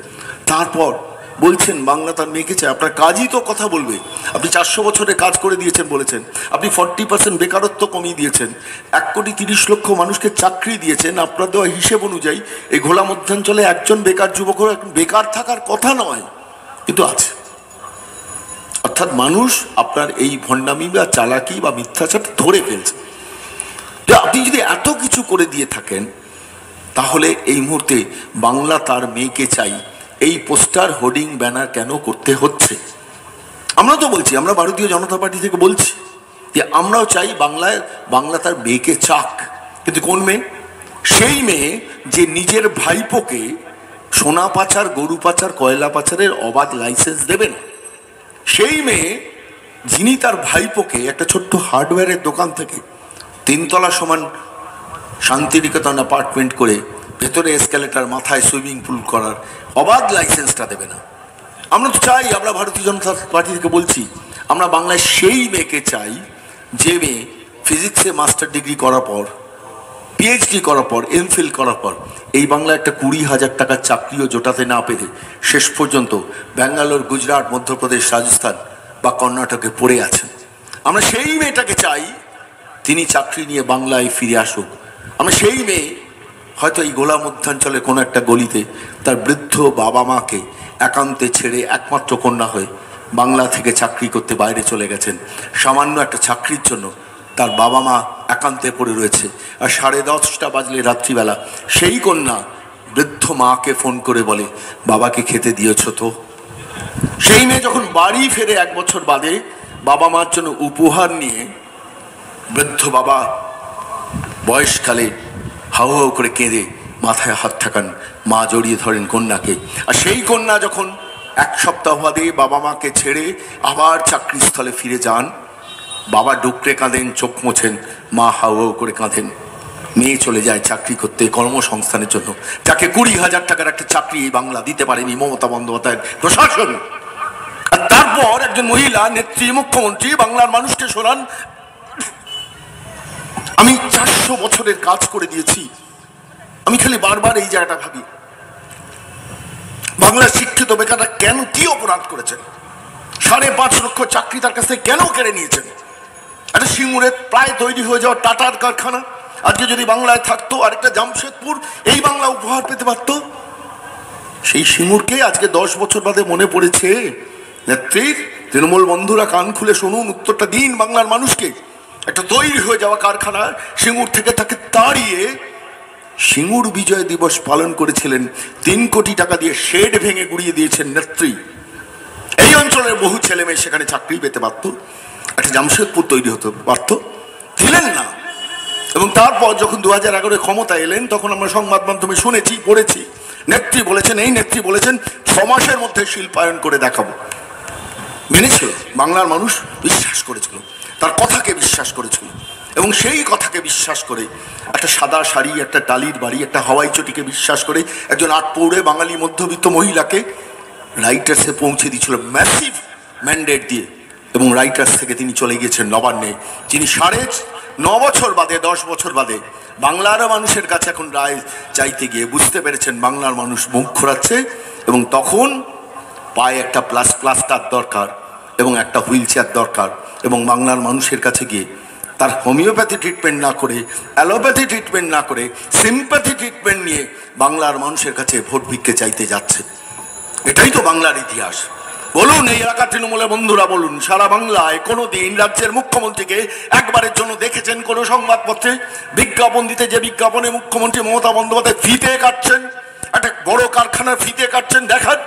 তারপর বলছেন বাংলা তার মেয়েকে চায়। আপনার কাজই তো কথা বলবে। আপনি 400 বছরে কাজ করে দিয়েছেন বলেছেন, আপনি 40% বেকারত্ব কমিয়ে দিয়েছেন, 1,30,00,000 মানুষকে চাকরি দিয়েছেন। আপনার দেওয়া হিসেব অনুযায়ী এই ঘোলা মধ্যাঞ্চলে একজন বেকার যুবক বেকার থাকার কথা নয়, কিন্তু আছে। অর্থাৎ মানুষ আপনার এই ভণ্ডামি বা চালাকি বা মিথ্যাচার ধরে ফেলছে। আপনি যদি এত কিছু করে দিয়ে থাকেন, তাহলে এই মুহূর্তে বাংলা তার মেয়েকে চাই এই পোস্টার, হোর্ডিং, ব্যানার কেন করতে হচ্ছে? আমরা তো বলছি, আমরা ভারতীয় জনতা পার্টি থেকে বলছি যে আমরাও চাই বাংলা তার মেয়েকে চাক। কিন্তু কোন মেয়ে? সেই মেয়ে যে নিজের ভাইপোকে সোনা পাচার, গরু পাচার, কয়লা পাচারের অবাধ লাইসেন্স দেবেন। সেই মেয়ে যিনি তার ভাইপোকে একটা ছোট্ট হার্ডওয়্যারের দোকান থেকে 3 তলা সমান শান্তিনিকেতন অ্যাপার্টমেন্ট করে ভেতরে এসকেলেটার, মাথায় সুইমিং পুল করার অবাধ লাইসেন্সটা দেবে না। আমরা তো চাই, আমরা ভারতীয় জনতা পার্টি থেকে বলছি, আমরা বাংলায় সেই মেয়েকে চাই যে মেয়ে ফিজিক্সে মাস্টার ডিগ্রি করার পর, পিএইচডি করার পর, এমফিল করার পর এই বাংলায় একটা 20,000 টাকার চাকরিও জোটাতে না পেরে শেষ পর্যন্ত ব্যাঙ্গালোর, গুজরাট, মধ্যপ্রদেশ, রাজস্থান বা কর্ণাটকে পড়ে আছেন। আমরা সেই মেয়েটাকে চাই, তিনি চাকরি নিয়ে বাংলায় ফিরে আসুক। আমরা সেই মেয়ে হয়তো এই গোলা মধ্যাঞ্চলে কোনো একটা গলিতে তার বৃদ্ধ বাবা মাকে একান্তে ছেড়ে একমাত্র কন্যা হয়ে বাংলা থেকে চাকরি করতে বাইরে চলে গেছেন। সামান্য একটা চাকরির জন্য তার বাবা মা একান্তে পড়ে রয়েছে। আর 10:30 বাজলে রাত্রিবেলা সেই কন্যা বৃদ্ধ মাকে ফোন করে বলে, বাবাকে খেতে দিয়েছ তো? সেই মেয়ে যখন বাড়ি ফেরে 1 বছর বাদে বাবা মার জন্য উপহার নিয়ে, বৃদ্ধ বাবা বয়সকালে হাউ হাউ করে কেঁদে মাথায় হাত ঠাকান, মা জড়িয়ে ধরেন কন্যাকে। আর সেই কন্যা যখন এক সপ্তাহ বাদে বাবা মাকে ছেড়ে আবার চাকরিস্থলে ফিরে যান। বাবা ডুকরে কাঁদেন, চোখ মোছেন, মা হাউ করে কাঁদেন। মেয়ে চলে যায় চাকরি করতে, কর্মসংস্থানের জন্য। যাকে 20,000 টাকার একটা চাকরি এই বাংলা দিতে পারেনি মমতা বন্দ্যোপাধ্যায়ের প্রশাসন। আর তারপর একজন মহিলা নেত্রী, মুখ্যমন্ত্রী বাংলার মানুষকে শোনান, আমি 400 বছরের কাজ করে দিয়েছি। আমি খালি বারবার এই জায়গাটা ভাবি, বাংলার শিক্ষিত বেকাররা কেন, কি অপরাধ করেছেন? 5.5 লক্ষ চাকরি তার কাছ থেকে কেন কেড়ে নিয়েছেন? একটা সিঙ্গুরে প্রায় তৈরি হয়ে যাওয়া টাটার কারখানা আজকে যদি বাংলায় থাকতো, আর একটা জামশেদপুর এই বাংলা উপহার পেতে পারতো। সেই সিঙ্গুরকে আজকে 10 বছর বাদে মনে পড়েছে। নেত্রীর তৃণমূল বন্ধুরা কান খুলে শুনুন, উত্তরটা দিন বাংলার মানুষকে। একটা তৈরি হয়ে যাওয়া কারখানা সিঙ্গুর থেকে তাকে তাড়িয়ে সিঙ্গুর বিজয় দিবস পালন করেছিলেন। 3 কোটি টাকা দিয়ে শেড ভেঙে গুড়িয়ে দিয়েছেন নেত্রী। এই অঞ্চলের বহু ছেলে মেয়ে সেখানে চাকরি পেতে পারত, একটা জামশেদপুর তৈরি হতে পারত, দিলেন না। এবং তারপর যখন 2011 ক্ষমতা এলেন, তখন আমরা সংবাদ মাধ্যমে শুনেছি, পড়েছি, নেত্রী বলেছেন, এই নেত্রী বলেছেন 6 মাসের মধ্যে শিল্পায়ন করে দেখাবো। মেনেছিল, বাংলার মানুষ বিশ্বাস করেছিল, তার কথাকে বিশ্বাস করেছিল। এবং সেই কথাকে বিশ্বাস করে একটা সাদা শাড়ি, একটা টালির বাড়ি, একটা হাওয়াই চটিকে বিশ্বাস করে একজন 8 পৌরে বাঙালি মধ্যবিত্ত মহিলাকে রাইটার্সে পৌঁছে দিয়েছিল ম্যাসিভ ম্যান্ডেট দিয়ে। এবং রাইটার্স থেকে তিনি চলে গিয়েছেন নবান্নে। তিনি 9.5 বছর বাদে, 10 বছর বাদে বাংলার মানুষের কাছে এখন রায় চাইতে গিয়ে বুঝতে পেরেছেন বাংলার মানুষ মুখ ঘোরাচ্ছে। এবং তখন পায়ে একটা প্লাস্টার দরকার এবং একটা হুইল চেয়ার দরকার। এবং বাংলার মানুষের কাছে গিয়ে তার হোমিওপ্যাথি ট্রিটমেন্ট না করে, অ্যালোপ্যাথি ট্রিটমেন্ট না করে, সিম্প্যাথি ট্রিটমেন্ট নিয়ে বাংলার মানুষের কাছে ভোট ভিক্ষে চাইতে যাচ্ছে। এটাই তো বাংলার ইতিহাস। বলুন এই এলাকার তৃণমূলের বন্ধুরা, বলুন সারা বাংলায় কোনোদিন রাজ্যের মুখ্যমন্ত্রীকে একবারের জন্য দেখেছেন কোনো সংবাদপত্রে বিজ্ঞাপন দিতে? যে বিজ্ঞাপনে মুখ্যমন্ত্রী মমতা বন্দ্যোপাধ্যায় ফিতে কাটছেন, একটা বড় কারখানার ফিতে কাটছেন, দেখান।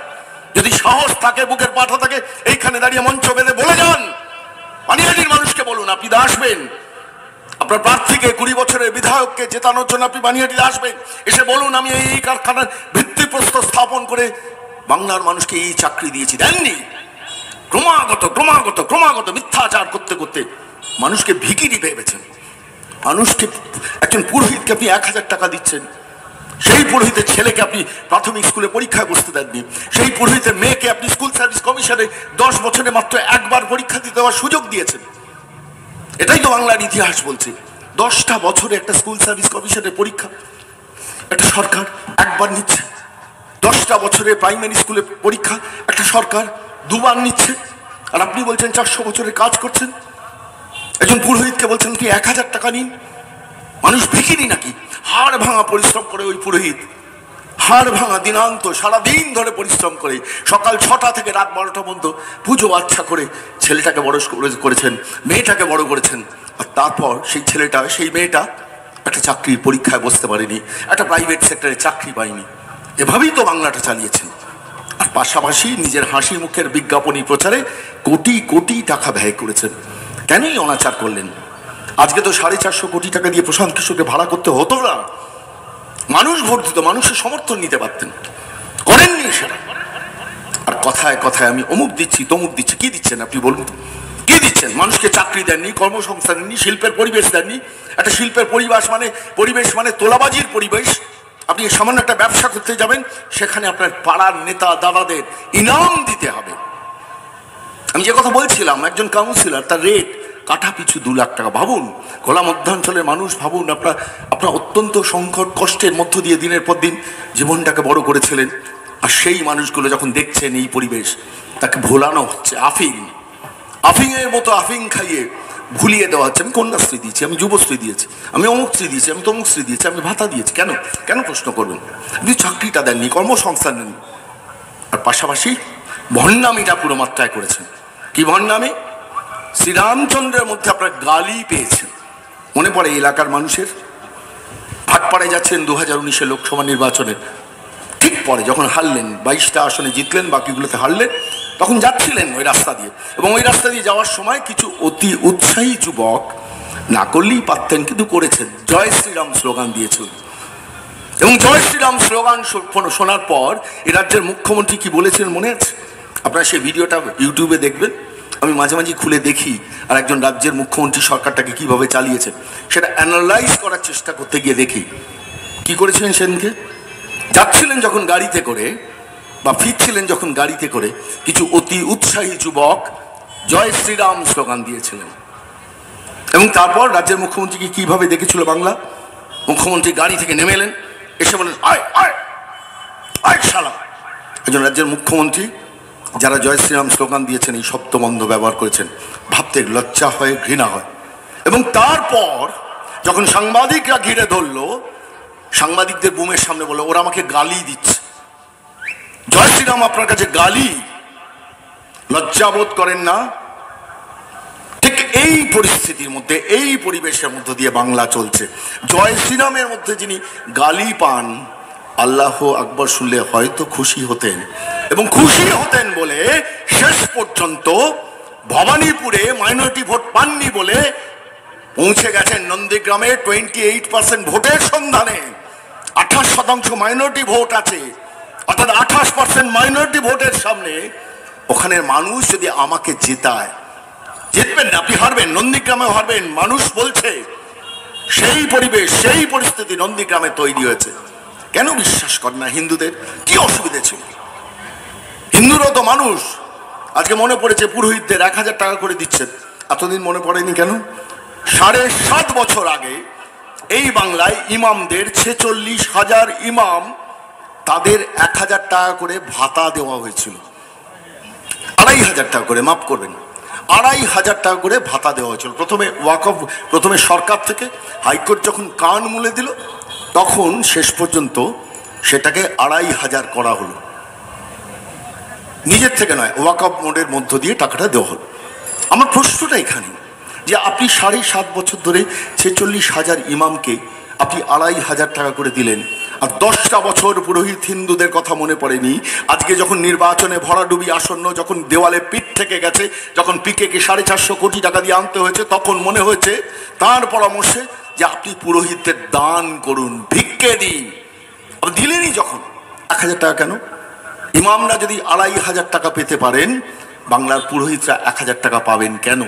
যদি সাহস থাকে, বুকের পাঠা থাকে, এইখানে দাঁড়িয়ে মঞ্চ বেঁধে বলে যান। পানিহাটির মানুষকে বলুন আপনি আসবেন, আপনার প্রার্থীকে 20 বছরের বিধায়ককে জেতানোর জন্য আপনি পানিহাটিতে আসবেন। এসে বলুন আমি এই কারখানার ভিত্তিপ্রস্তর স্থাপন করে বাংলার মানুষকে এই চাকরি দিয়েছি। দেননি। ক্রমাগত মিথ্যাচার করতে করতে মানুষকে ভিখিরি ভেবেছেন। মানুষকে, একজন পুরোহিতকে আপনি 1000 টাকা দিচ্ছেন, সেই পুরোহিতের ছেলেকে আপনি প্রাথমিক স্কুলে পরীক্ষায় বসতে দেননি। সেই পুরোহিতের মেয়েকে আপনি স্কুল সার্ভিস কমিশনে 10 বছরে মাত্র একবার পরীক্ষা দিতে দেওয়ার সুযোগ দিয়েছেন। এটাই তো বাংলার ইতিহাস বলছে। 10টা বছরে একটা স্কুল সার্ভিস কমিশনের পরীক্ষা একটা সরকার একবার নিচ্ছে। 10টা বছরে প্রাইমারি স্কুলের পরীক্ষা একটা সরকার 2বার নিচ্ছে। আর আপনি বলছেন 400 বছরের কাজ করছেন। একজন পুরোহিতকে বলছেন কি 1000 টাকা নিন। মানুষ ভিখিরি নাকি? হাড় ভাঙা পরিশ্রম করে ওই পুরোহিত, হাড় ভাঙা দিনান্ত সারাদিন ধরে পরিশ্রম করে সকাল 6টা থেকে রাত 12টা পর্যন্ত পুজো বাচ্চা করে ছেলেটাকে বড় করেছেন, মেয়েটাকে বড় করেছেন। আর তারপর সেই ছেলেটা, সেই মেয়েটা একটা চাকরির পরীক্ষায় বসতে পারেনি, একটা প্রাইভেট সেক্টরে চাকরি পায়নি। এভাবেই তো বাংলাটা চালিয়েছেন। আর পাশাপাশি নিজের হাসি মুখের বিজ্ঞাপনী প্রচারে কোটি কোটি টাকা ব্যয় করেছেন। কেনই অনাচার করলেন? আজকে তো 450 কোটি টাকা দিয়ে প্রশান্ত কিশোরকে ভাড়া করতে হতো না। মানুষ ভোট দিত, মানুষের সমর্থন নিতে পারতেন, করেননি সেটা। আর কথায় কথায় আমি অমুক দিচ্ছি, তমুক দিচ্ছি। কি দিচ্ছেন আপনি বলুন তো? কি দিচ্ছেন? মানুষকে চাকরি দেননি, কর্মসংস্থান দেননি, শিল্পের পরিবেশ দেননি। একটা শিল্পের পরিবেশ মানে তোলাবাজির পরিবেশ। আপনি সামান্য একটা ব্যবসা করতে যাবেন, সেখানে আপনার পাড়ার নেতা দাদাদের ইনাম দিতে হবে। আমি যে কথা বলছিলাম, একজন কাউন্সিলর, তার রেট কাঠা পিছু 2 লাখ টাকা। ভাবুন, খোলা মধ্যাঞ্চলের মানুষ, ভাবুন আপনার অত্যন্ত সংকট কষ্টের মধ্য দিয়ে দিনের পর দিন জীবনটাকে বড় করেছিলেন। আর সেই মানুষগুলো যখন দেখছেন এই পরিবেশ, তাকে ভোলানো হচ্ছে। আফিংয়ের মতো আফিং খাইয়ে ভুলিয়ে দেওয়া হচ্ছে। আমি কন্যাশ্রী দিয়েছি, আমি যুবশ্রী দিয়েছি, আমি অমুকশ্রী দিয়েছি, আমি তমুকশ্রী দিয়েছি, আমি ভাতা দিয়েছি। কেন প্রশ্ন করবেন? আপনি চাকরিটা দেননি, কর্মসংস্থান দেননি। আর পাশাপাশি ভণ্ডামিটা পুরো মাত্রায় করেছেন। কি ভণ্ডামি? শ্রীরামচন্দ্রের মধ্যে আপনার গালি পেয়েছেন। মনে পড়ে এলাকার মানুষের? ভাটপাড়ায় যাচ্ছেন 2019 লোকসভা নির্বাচনের ঠিক পরে, যখন হারলেন, 22টা আসনে জিতলেন, বাকিগুলোতে হারলেন, তখন যাচ্ছিলেন ওই রাস্তা দিয়ে। এবং ওই রাস্তা দিয়ে যাওয়ার সময় কিছু অতি উৎসাহী যুবক, না করলেই পারতেন কিন্তু করেছেন, জয় শ্রীরাম স্লোগান দিয়েছেন। এবং জয় শ্রীরাম স্লোগান শোনার পর এ রাজ্যের মুখ্যমন্ত্রী কি বলেছেন মনে আছে? আপনারা সেই ভিডিওটা ইউটিউবে দেখবেন, আমি মাঝে মাঝে খুলে দেখি আর একজন রাজ্যের মুখ্যমন্ত্রী সরকারটাকে কিভাবে চালিয়েছে সেটা অ্যানালাইজ করার চেষ্টা করতে গিয়ে দেখি কি করেছিলেন। সেদিনকে যাচ্ছিলেন যখন গাড়িতে করে বা ফিরছিলেন যখন গাড়িতে করে, কিছু অতি উৎসাহী যুবক জয় শ্রীরাম স্লোগান দিয়েছিলেন। এবং তারপর রাজ্যের মুখ্যমন্ত্রীকে কিভাবে দেখেছিল বাংলা, মুখ্যমন্ত্রী গাড়ি থেকে নেমে এলেন, এসে বলেন আয় আয় আয় শালা। একজন রাজ্যের মুখ্যমন্ত্রী যারা জয় শ্রীরাম স্লোগান দিয়েছেন এই শব্দবন্ধ ব্যবহার করেছেন, ভাবতে লজ্জা হয়, ঘৃণা হয়। এবং তারপর যখন সাংবাদিকরা ঘিরে ধরলো, সাংবাদিকদের বুমের সামনে বললো ওরা আমাকে গালি দিচ্ছে, জয় শ্রীরাম আপনার কাছে গালি, লজ্জাবোধ করেন না? ঠিক এই পরিস্থিতির মধ্যে, এই পরিবেশের মধ্য দিয়ে বাংলা চলছে। জয় শ্রীরামের মধ্যে যিনি গালি পান, আল্লাহ আকবর শুনলে হয়তো খুশি হতেন, এবং খুশি হতেন বলে শেষ পর্যন্ত ভবানীপুরে মাইনরিটি ভোট পাননি বলে পৌঁছে গেছেন নন্দীগ্রামে 28% ভোটের সন্ধানে। 28% মাইনরিটি ভোট আছে, অর্থাৎ 28% মাইনরিটি ভোটের সামনে ওখানের মানুষ যদি আমাকে জেতায়, জিতবেন না, আপনি হারবেন, নন্দীগ্রামে হারবেন, মানুষ বলছে। সেই পরিবেশ, সেই পরিস্থিতি নন্দীগ্রামে তৈরি হয়েছে। কেন বিশ্বাস করেন না হিন্দুদের? কি অসুবিধা ছিল? হিন্দুরাও তো মানুষ। আজকে মনে পড়েছে পুরোহিতদের 1000 টাকা করে দিচ্ছেন, এতদিন মনে পড়েনি কেন? 7.5 বছর আগে এই বাংলায় ইমামদের 46,000 ইমাম, তাদের 1000 টাকা করে ভাতা দেওয়া হয়েছিল। 2,500 টাকা করে, মাফ করবেন, 2,500 টাকা করে ভাতা দেওয়া হয়েছিল। প্রথমে সরকার থেকে, হাইকোর্ট যখন কান মুলে দিল তখন শেষ পর্যন্ত সেটাকে 2,500 করা হলো। নিজের থেকে নয়, ওয়াকফ মোডের মধ্য দিয়ে টাকাটা দেওয়া হলো। আমার প্রশ্নটা এখানে যে আপনি 7.5 বছর ধরে 46,000 ইমামকে আপনি 2,500 টাকা করে দিলেন, আর 10টা বছর পুরোহিত হিন্দুদের কথা মনে পড়েনি। আজকে যখন নির্বাচনে ভরাডুবি আসন্ন, যখন দেওয়ালে পিঠ থেকে গেছে, যখন পিকেকে 450 কোটি টাকা দিয়ে আনতে হয়েছে, তখন মনে হয়েছে তার পরামর্শে যে আপনি পুরোহিতদের দান করুন, ভিক্ষে দিন। দিলেনই যখন 1,000 টাকা কেন? ইমামরা যদি 2,500 টাকা পেতে পারেন, বাংলার পুরোহিতরা 1,000 টাকা পাবেন কেন?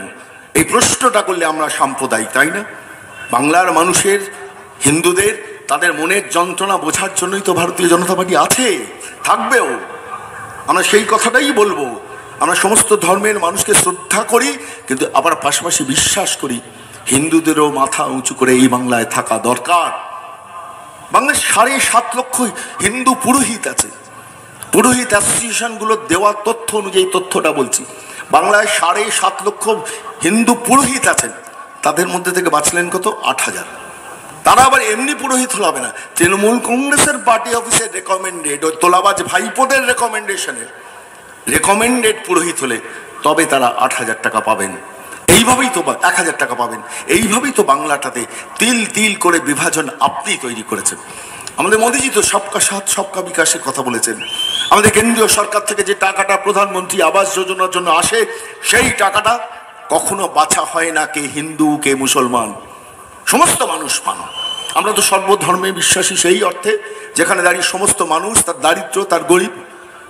এই প্রশ্নটা করলে আমরা সাম্প্রদায়িক, তাই না? বাংলার মানুষের, হিন্দুদের, তাদের মনের যন্ত্রণা বোঝার জন্যই তো ভারতীয় জনতা পার্টি আছে, থাকবেও। আমরা সেই কথাটাই বলবো। আমরা সমস্ত ধর্মের মানুষকে শ্রদ্ধা করি, কিন্তু আবার পাশাপাশি বিশ্বাস করি হিন্দুদেরও মাথা উঁচু করে এই বাংলায় থাকা দরকার। বাংলায় 7.5 লক্ষ হিন্দু পুরোহিত আছে। পুরোহিত অ্যাসোসিয়েশনগুলোর দেওয়া তথ্য অনুযায়ী তথ্যটা বলছি, বাংলায় 7.5 লক্ষ হিন্দু পুরোহিত আছেন। তাদের মধ্যে থেকে বাঁচলেন কত? 8,000। তারা আবার এমনি পুরোহিত হবে না, তৃণমূল কংগ্রেসের পার্টি অফিসের রেকমেন্ডেড, ওই তোলাবাজ ভাইপোদের রেকমেন্ডেড পুরোহিত হলে তবে তারা 8,000 টাকা পাবেন। এইভাবেই তো 1,000 টাকা পাবেন। এইভাবেই তো বাংলাটাতে তিল তিল করে বিভাজন আপনি তৈরি করেছেন। আমাদের মোদিজি তো সবকা সাথ সবকা বিকাশের কথা বলেছেন। আমাদের কেন্দ্রীয় সরকার থেকে যে টাকাটা প্রধানমন্ত্রী আবাস যোজনার জন্য আসে, সেই টাকাটা কখনো বাছা হয় না কে হিন্দু কে মুসলমান, সমস্ত মানুষ পান। আমরা তো সর্বধর্মে বিশ্বাসী, সেই অর্থে যেখানে দাঁড়িয়ে সমস্ত মানুষ, তার দারিদ্র, তার গরিব,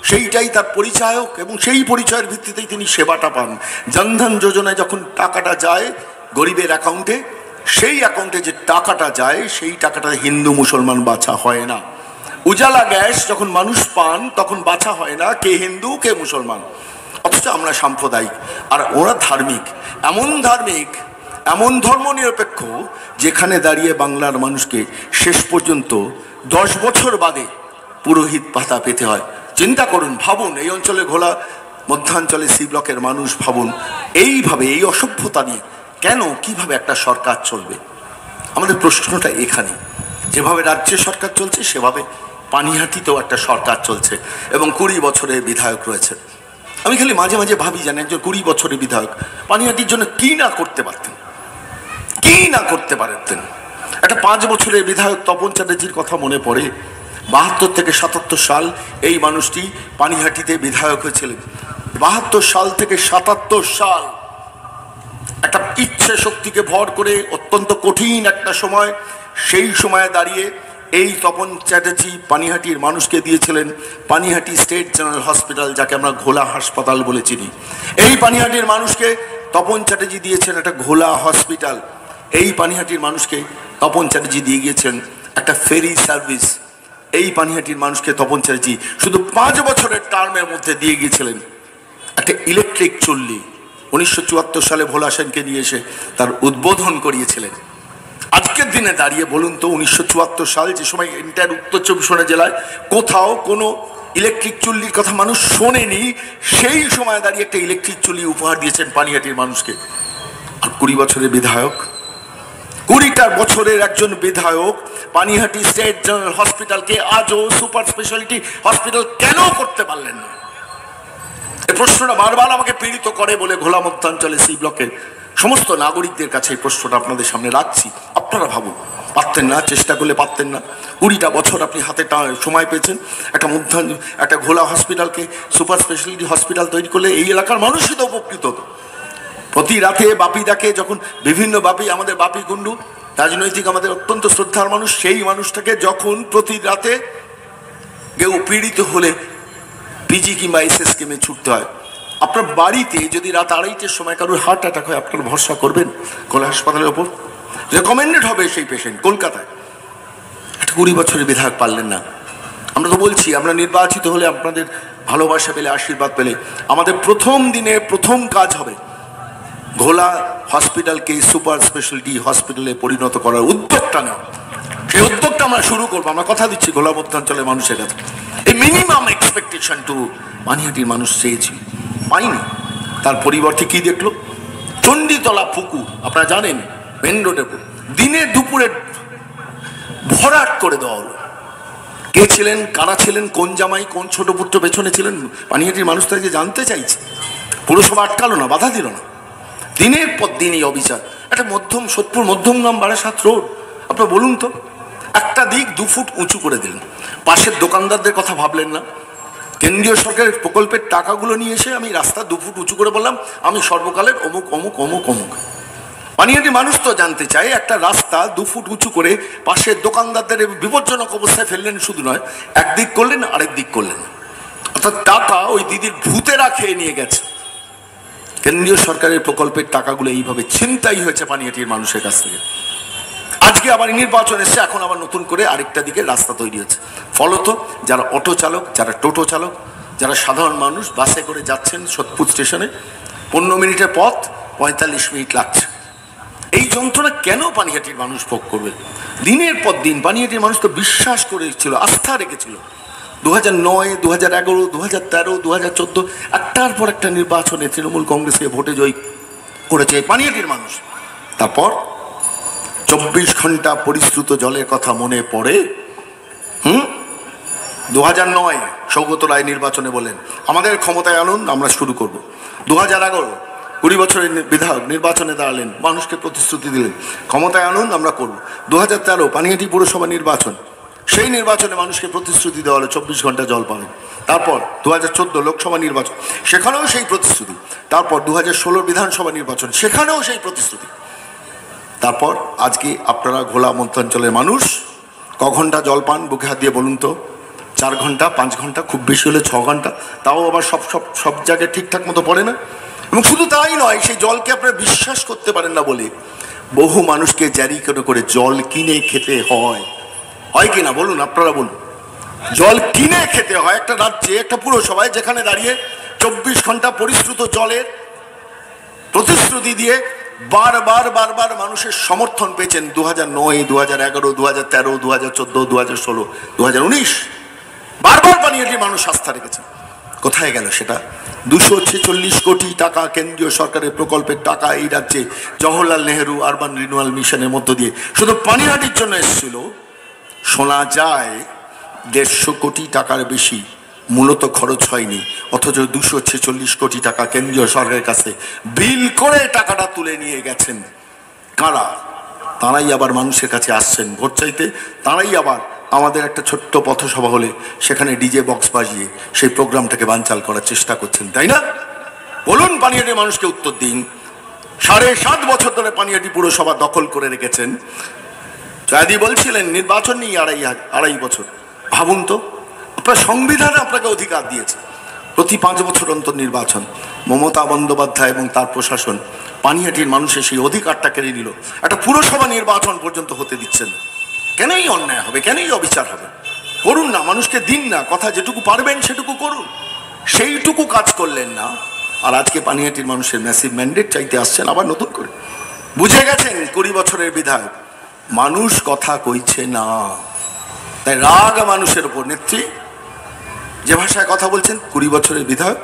সেইটাই তার পরিচায়ক, এবং সেই পরিচয়ের ভিত্তিতেই তিনি সেবাটা পান। জনধন যোজনায় যখন টাকাটা যায় গরিবের অ্যাকাউন্টে, সেই অ্যাকাউন্টে যে টাকাটা যায় সেই টাকাটা হিন্দু মুসলমান বাছা হয় না। উজালা গ্যাস যখন মানুষ পান তখন বাছা হয় না কে হিন্দু কে মুসলমান। অথচ আমরা সাম্প্রদায়িক, আর ওরা ধার্মিক, এমন ধর্মনিরপেক্ষ যেখানে দাঁড়িয়ে বাংলার মানুষকে শেষ পর্যন্ত 10 বছর বাদে পুরোহিত ভাতা পেতে হয়। চিন্তা করুন, ভাবুন, এই অঞ্চলে ঘোলা মধ্যাঞ্চলে সি ব্লকের মানুষ ভাবুন, এইভাবে এই অসভ্যতা নিয়ে কেন, কিভাবে একটা সরকার চলবে? আমাদের প্রশ্নটা এখানে। যেভাবে রাজ্যে সরকার চলছে সেভাবে পানিহাটিতেও একটা সরকার চলছে, এবং 20 বছরের বিধায়ক রয়েছে। আমি খালি মাঝে মাঝে ভাবি, জানেন, একজন 20 বছরের বিধায়ক পানিহাটির জন্য কি না করতে পারতেন। একটা 5 বছরের বিধায়ক তপন চ্যাটার্জির কথা মনে পড়ে। 72 থেকে 77 সাল এই মানুষটি পানিহাটিতে বিধায়ক হয়েছিলেন। 72 সাল থেকে 77 সাল একটা ইচ্ছে শক্তিকে ভর করে, অত্যন্ত কঠিন একটা সময়, সেই সময়ে দাঁড়িয়ে এই তপন চ্যাটার্জি পানিহাটির মানুষকে দিয়েছিলেন পানিহাটি স্টেট জেনারেল হসপিটাল, যাকে আমরা ঘোলা হাসপাতাল বলে চিনি। এই পানিহাটির মানুষকে তপন চ্যাটার্জি দিয়েছেন একটা ঘোলা হসপিটাল। এই পানিহাটির মানুষকে তপন চ্যাটার্জি দিয়ে গিয়েছেন একটা ফেরি সার্ভিস। এই পানিহাটির মানুষকে তপন চ্যাটার্জি শুধু 5 বছরের টার্মের মধ্যে দিয়ে গিয়েছিলেন একটা ইলেকট্রিক চুল্লি। 1974 সালে ভোলা সেনকে নিয়ে এসে তার উদ্বোধন করিয়েছিলেন। আজকের দিনে দাঁড়িয়ে বলুন তো, 1974 সাল, যে সময় এন্টায়ার উত্তর 24 পরগনা জেলায় কোথাও কোনো ইলেকট্রিক চুল্লির কথা মানুষ শোনেনি, সেই সময় দাঁড়িয়ে একটা ইলেকট্রিক চুল্লি উপহার দিয়েছেন পানিহাটির মানুষকে। আর 20 বছরের বিধায়ক, 20টা বছরের একজন বিধায়ক পানিহাটি স্টেট জেনারেল হসপিটালকে আজও সুপার স্পেশালিটি হসপিটাল কেন করতে পারলেন না? এই প্রশ্নটা বারবার আমাকে পীড়িত করে বলে ঘোলা মধ্যাঞ্চলে সি ব্লকের সমস্ত নাগরিকদের কাছে এই প্রশ্নটা আপনাদের সামনে রাখছি। আপনারা ভাবুন, পারতেন না? চেষ্টা করলে পারতেন না? 20টা বছর আপনি হাতে সময় পেয়েছেন, একটা ঘোলা হসপিটালকে সুপার স্পেশালিটি হসপিটাল তৈরি করলে এই এলাকার মানুষই তো উপকৃত হতো। প্রতি রাতে বাপিদাকে যখন বিভিন্ন বাপি, আমাদের বাপি কুণ্ডু রাজনৈতিক আমাদের অত্যন্ত শ্রদ্ধার মানুষ, সেই মানুষটাকে যখন প্রতি রাতে কেউ পীড়িত হলে পিজি কিংবা এসএস কেমে ছুটতে হয়, আপনার বাড়িতে যদি রাত 2:30-টের সময় কারোর হার্ট অ্যাটাক হয়, আপনার ভরসা করবেন কোলা হাসপাতালের ওপর? রেকমেন্ডেড হবে সেই পেশেন্ট কলকাতায়। একটা 20 বছরের বিধায়ক পারলেন না। আমরা তো বলছি, আমরা নির্বাচিত হলে, আপনাদের ভালোবাসা পেলে, আশীর্বাদ পেলে, আমাদের প্রথম দিনে প্রথম কাজ হবে ঘোলা হসপিটালকে সুপার স্পেশালিটি হসপিটালে পরিণত করার উদ্যোগটা নেওয়া। সেই উদ্যোগটা আমরা শুরু করবো। আমরা কথা দিচ্ছি ঘোলা মধ্যাঞ্চলের মানুষের কাছে। এই মিনিমাম এক্সপেকটেশন টু পানিহাটির মানুষ চেয়েছিল, পাইনি। তার পরিবর্তে কি দেখলো? চণ্ডীতলা পুকুর, আপনারা জানেন, মেন রোডের উপর দিনে দুপুরে ভরাট করে দেওয়া হলো। কে ছিলেন, কারা ছিলেন, কোন জামাই, কোন ছোট পুত্র পেছনে ছিলেন, পানিহাটির মানুষ তাকে জানতে চাইছে। পুরসভা আটকালো না, বাধা দিল না। দিনের পর দিন এই অবিচার। একটা সোদপুর মধ্যমগ্রাম বারাসাত রোড, আপনারা বলুন তো, একটা দিক 2 ফুট উঁচু করে দিলেন। পাশের দোকানদারদের কথা ভাবলেন না? কেন্দ্রীয় সরকারের প্রকল্পের টাকাগুলো নিয়ে এসে আমি রাস্তা 2 ফুট উঁচু করে বললাম আমি সর্বকালের অমুক অমুক অমুক অমুক। পানিহাটির মানুষ তো জানতে চায়, একটা রাস্তা 2 ফুট উঁচু করে পাশের দোকানদারদের বিপজ্জনক অবস্থায় ফেললেন, শুধু নয়, একদিক করলেন, আরেক দিক করলেন। অর্থাৎ টাকা ওই দিদির ভূতেরা খেয়ে নিয়ে গেছে। কেন্দ্রীয় সরকারের প্রকল্পের টাকাগুলো এইভাবে ছিনতাই হয়েছে পানিহাটির মানুষের কাছ থেকে। আজকে আবার নির্বাচন এসছে, এখন আবার নতুন করে আরেকটা দিকে রাস্তা তৈরি হচ্ছে। ফলত যারা অটো চালক, যারা টোটো চালক, যারা সাধারণ মানুষ বাসে করে যাচ্ছেন সোদপুর স্টেশনে, 15 মিনিটের পথ 45 মিনিট লাগছে। এই যন্ত্রণা কেন পানিহাটির মানুষ ভোগ করবে? দিনের পর দিন পানিহাটির মানুষ তো বিশ্বাস করেছিল, আস্থা রেখেছিল। 2009, 2011, 2013, 2014 একটার পর একটা নির্বাচনে তৃণমূল কংগ্রেসকে ভোটে জয়ী করেছে পানিহাটির মানুষ। তারপর 24 ঘন্টা পরিশ্রুত জলের কথা মনে পড়ে। 2009 সৌগত রায় নির্বাচনে বলেন আমাদের ক্ষমতায় আনুন, আমরা শুরু করব। 2011 20 বছরের বিধায়ক নির্বাচনে দাঁড়ালেন, মানুষকে প্রতিশ্রুতি দিলেন ক্ষমতায় আনুন, আমরা করব। 2013 পানিহাটি পুরসভা নির্বাচন, সেই নির্বাচনে মানুষকে প্রতিশ্রুতি দেওয়া হলো 24 ঘন্টা জল পাবেন। তারপর 2014 লোকসভা নির্বাচন, সেখানেও সেই প্রতিশ্রুতি। তারপর 2016 বিধানসভা নির্বাচন, সেখানেও সেই প্রতিশ্রুতি। তারপর আজকে আপনারা ঘোলা মধ্যাঞ্চলের মানুষ ক ঘন্টা জল পান বুকে হাত দিয়ে বলুন তো? 4 ঘন্টা, 5 ঘন্টা, খুব বেশি হলে 6 ঘন্টা। তাও আবার সব জায়গায় ঠিকঠাক মতো পড়ে না। এবং শুধু তাই নয়, সেই জলকে আপনারা বিশ্বাস করতে পারেন না বলে বহু মানুষকে জারি করে জল কিনে খেতে হয়। হয় কিনা বলুন, আপনারা বলুন। জল কিনে খেতে হয় একটা রাজ্যে, একটা পুরসভায়, যেখানে দাঁড়িয়ে 24 ঘন্টা পরিশ্রুত জলের প্রতিশ্রুতি দিয়ে বারবার মানুষের সমর্থন পেয়েছেন। 2009, 2011, 2013, 2014, 2016, 2019 বারবার পানিহাটির মানুষ আস্থা রেখেছে। কোথায় গেল সেটা? 246 কোটি টাকা কেন্দ্রীয় সরকারের প্রকল্পের টাকা এই রাজ্যে জওহরলাল নেহেরু আরবান রিনিউয়াল মিশনের মধ্য দিয়ে শুধু পানিহাটির জন্য এসেছিল। শোনা যায় 150 কোটি টাকার বেশি মূলত খরচ হয়নি, অথচ 246 কোটি টাকা কেন্দ্রীয় সরকারের কাছে বিল করে টাকাটা তুলে নিয়ে গেছেন কারা? তারাই আবার মানুষের কাছে আসছেন ভোট চাইতে। তারাই আবার আমাদের একটা ছোট্ট পথসভা হলে সেখানে ডিজে বক্স বাজিয়ে সেই প্রোগ্রামটাকে বানচাল করার চেষ্টা করছেন, তাই না? বলুন, পানিহাটির মানুষকে উত্তর দিন। 7.5 বছর ধরে পানিহাটি পুরসভা দখল করে রেখেছেন। জয়াদি বলছিলেন নির্বাচন নেই আড়াই বছর। ভাবুন তো, আপনার সংবিধান আপনাকে অধিকার দিয়েছে প্রতি 5 বছর অন্তর নির্বাচন। মমতা বন্দ্যোপাধ্যায় এবং তার প্রশাসন পানিহাটির মানুষের সেই অধিকারটা কেড়ে নিল। একটা পুরসভা নির্বাচন পর্যন্ত হতে দিচ্ছেন। কেনই অন্যায় হবে, কেনই অবিচার হবে? করুন না, মানুষকে দিন না, কথা যেটুকু পারবেন সেটুকু করুন। সেইটুকু কাজ করলেন না, আর আজকে পানিহাটির মানুষের ম্যাসিভ ম্যান্ডেট চাইতে আসছেন আবার নতুন করে। বুঝে গেছেন 20 বছরের বিধায়ক, মানুষ কথা কইছে না, তাই রাগ মানুষের উপর। নেত্রী যে ভাষায় কথা বলছেন, 20 বছরের বিধায়ক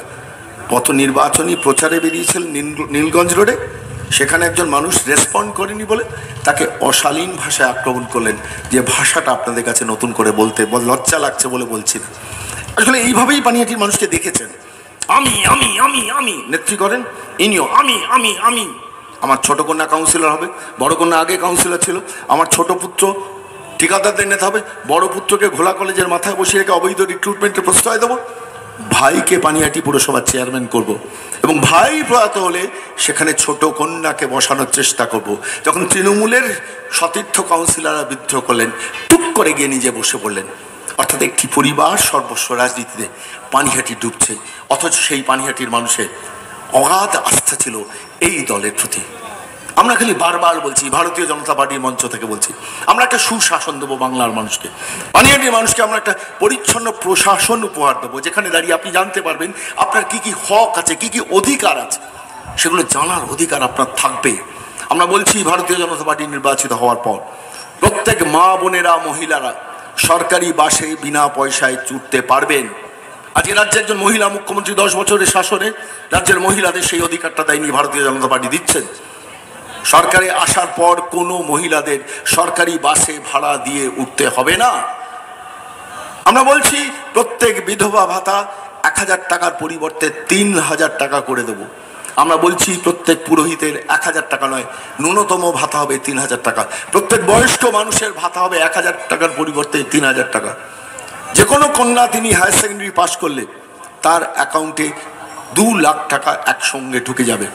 কত নির্বাচনী প্রচারে বেরিয়েছিলেন নীলগঞ্জ রোডে, সেখানে একজন মানুষ রেসপন্ড করেনি বলে তাকে অশালীন ভাষায় আক্রমণ করলেন। যে ভাষাটা আপনাদের কাছে নতুন করে বলতে লজ্জা লাগছে বলে বলছি না। আসলে এইভাবেই পানিহাটির মানুষকে দেখেছেন। আমি আমি আমি আমি নেত্রী করেন, ইনিও আমি আমি আমি। আমার ছোট কন্যা কাউন্সিলর হবে, বড় কন্যা আগে কাউন্সিলর ছিল। আমার ছোট পুত্র ঠিকাদারদের নেতা হবে, বড় পুত্রকে ঘোলা কলেজের মাথায় বসিয়ে রেখে অবৈধ রিক্রুটমেন্টের প্রশ্রয় দেবো, ভাইকে পানিহাটি পুরসভার চেয়ারম্যান করব, এবং ভাই প্রয়াত হলে সেখানে ছোট কন্যাকে বসানোর চেষ্টা করব। যখন তৃণমূলের সতীর্থ কাউন্সিলররা বিদ্রোহ করলেন, টুক করে গিয়ে নিজে বসে পড়লেন। অর্থাৎ একটি পরিবার সর্বস্ব রাজনীতিতে পানিহাটি ডুবছে, অথচ সেই পানিহাটির মানুষের অগাধ আস্থা ছিল এই দলের প্রতি। আমরা খালি বারবার বলছি, ভারতীয় জনতা পার্টির মঞ্চ থেকে বলছি, আমরা একটা সুশাসন দেবো বাংলার মানুষকে, পানিহাটির মানুষকে আমরা একটা পরিচ্ছন্ন প্রশাসন উপহার দেবো, যেখানে দাঁড়িয়ে আপনি জানতে পারবেন আপনার কি কি হক আছে, কি কি অধিকার আছে, সেগুলো জানার অধিকার আপনার থাকবে। আমরা বলছি ভারতীয় জনতা পার্টি নির্বাচিত হওয়ার পর প্রত্যেক মা বোনেরা মহিলারা সরকারি বাসে বিনা পয়সায় চড়তে পারবেন। আজকে রাজ্যের একজন মহিলা মুখ্যমন্ত্রী 10 বছরের শাসনে রাজ্যের মহিলাদের সেই অধিকারটা দেয়নি, ভারতীয় জনতা পার্টি দিচ্ছেন। সরকারে আসার পর কোনো মহিলাদের সরকারি বাসে ভাড়া দিয়ে উঠতে হবে না। আমরা বলছি প্রত্যেক বিধবা ভাতা 1000 টাকার পরিবর্তে 3000 টাকা করে দেব। আমরা বলছি প্রত্যেক পুরোহিতের 1000 টাকা নয়, ন্যূনতম ভাতা হবে 3000 টাকা। প্রত্যেক বয়স্ক মানুষের ভাতা হবে 1000 টাকার পরিবর্তে 3000 টাকা। যে কোনো কন্যা তিনি হায়ার সেকেন্ডারি পাশ করলে তার অ্যাকাউন্টে 2 লাখ টাকা একসঙ্গে ঢুকে যাবে।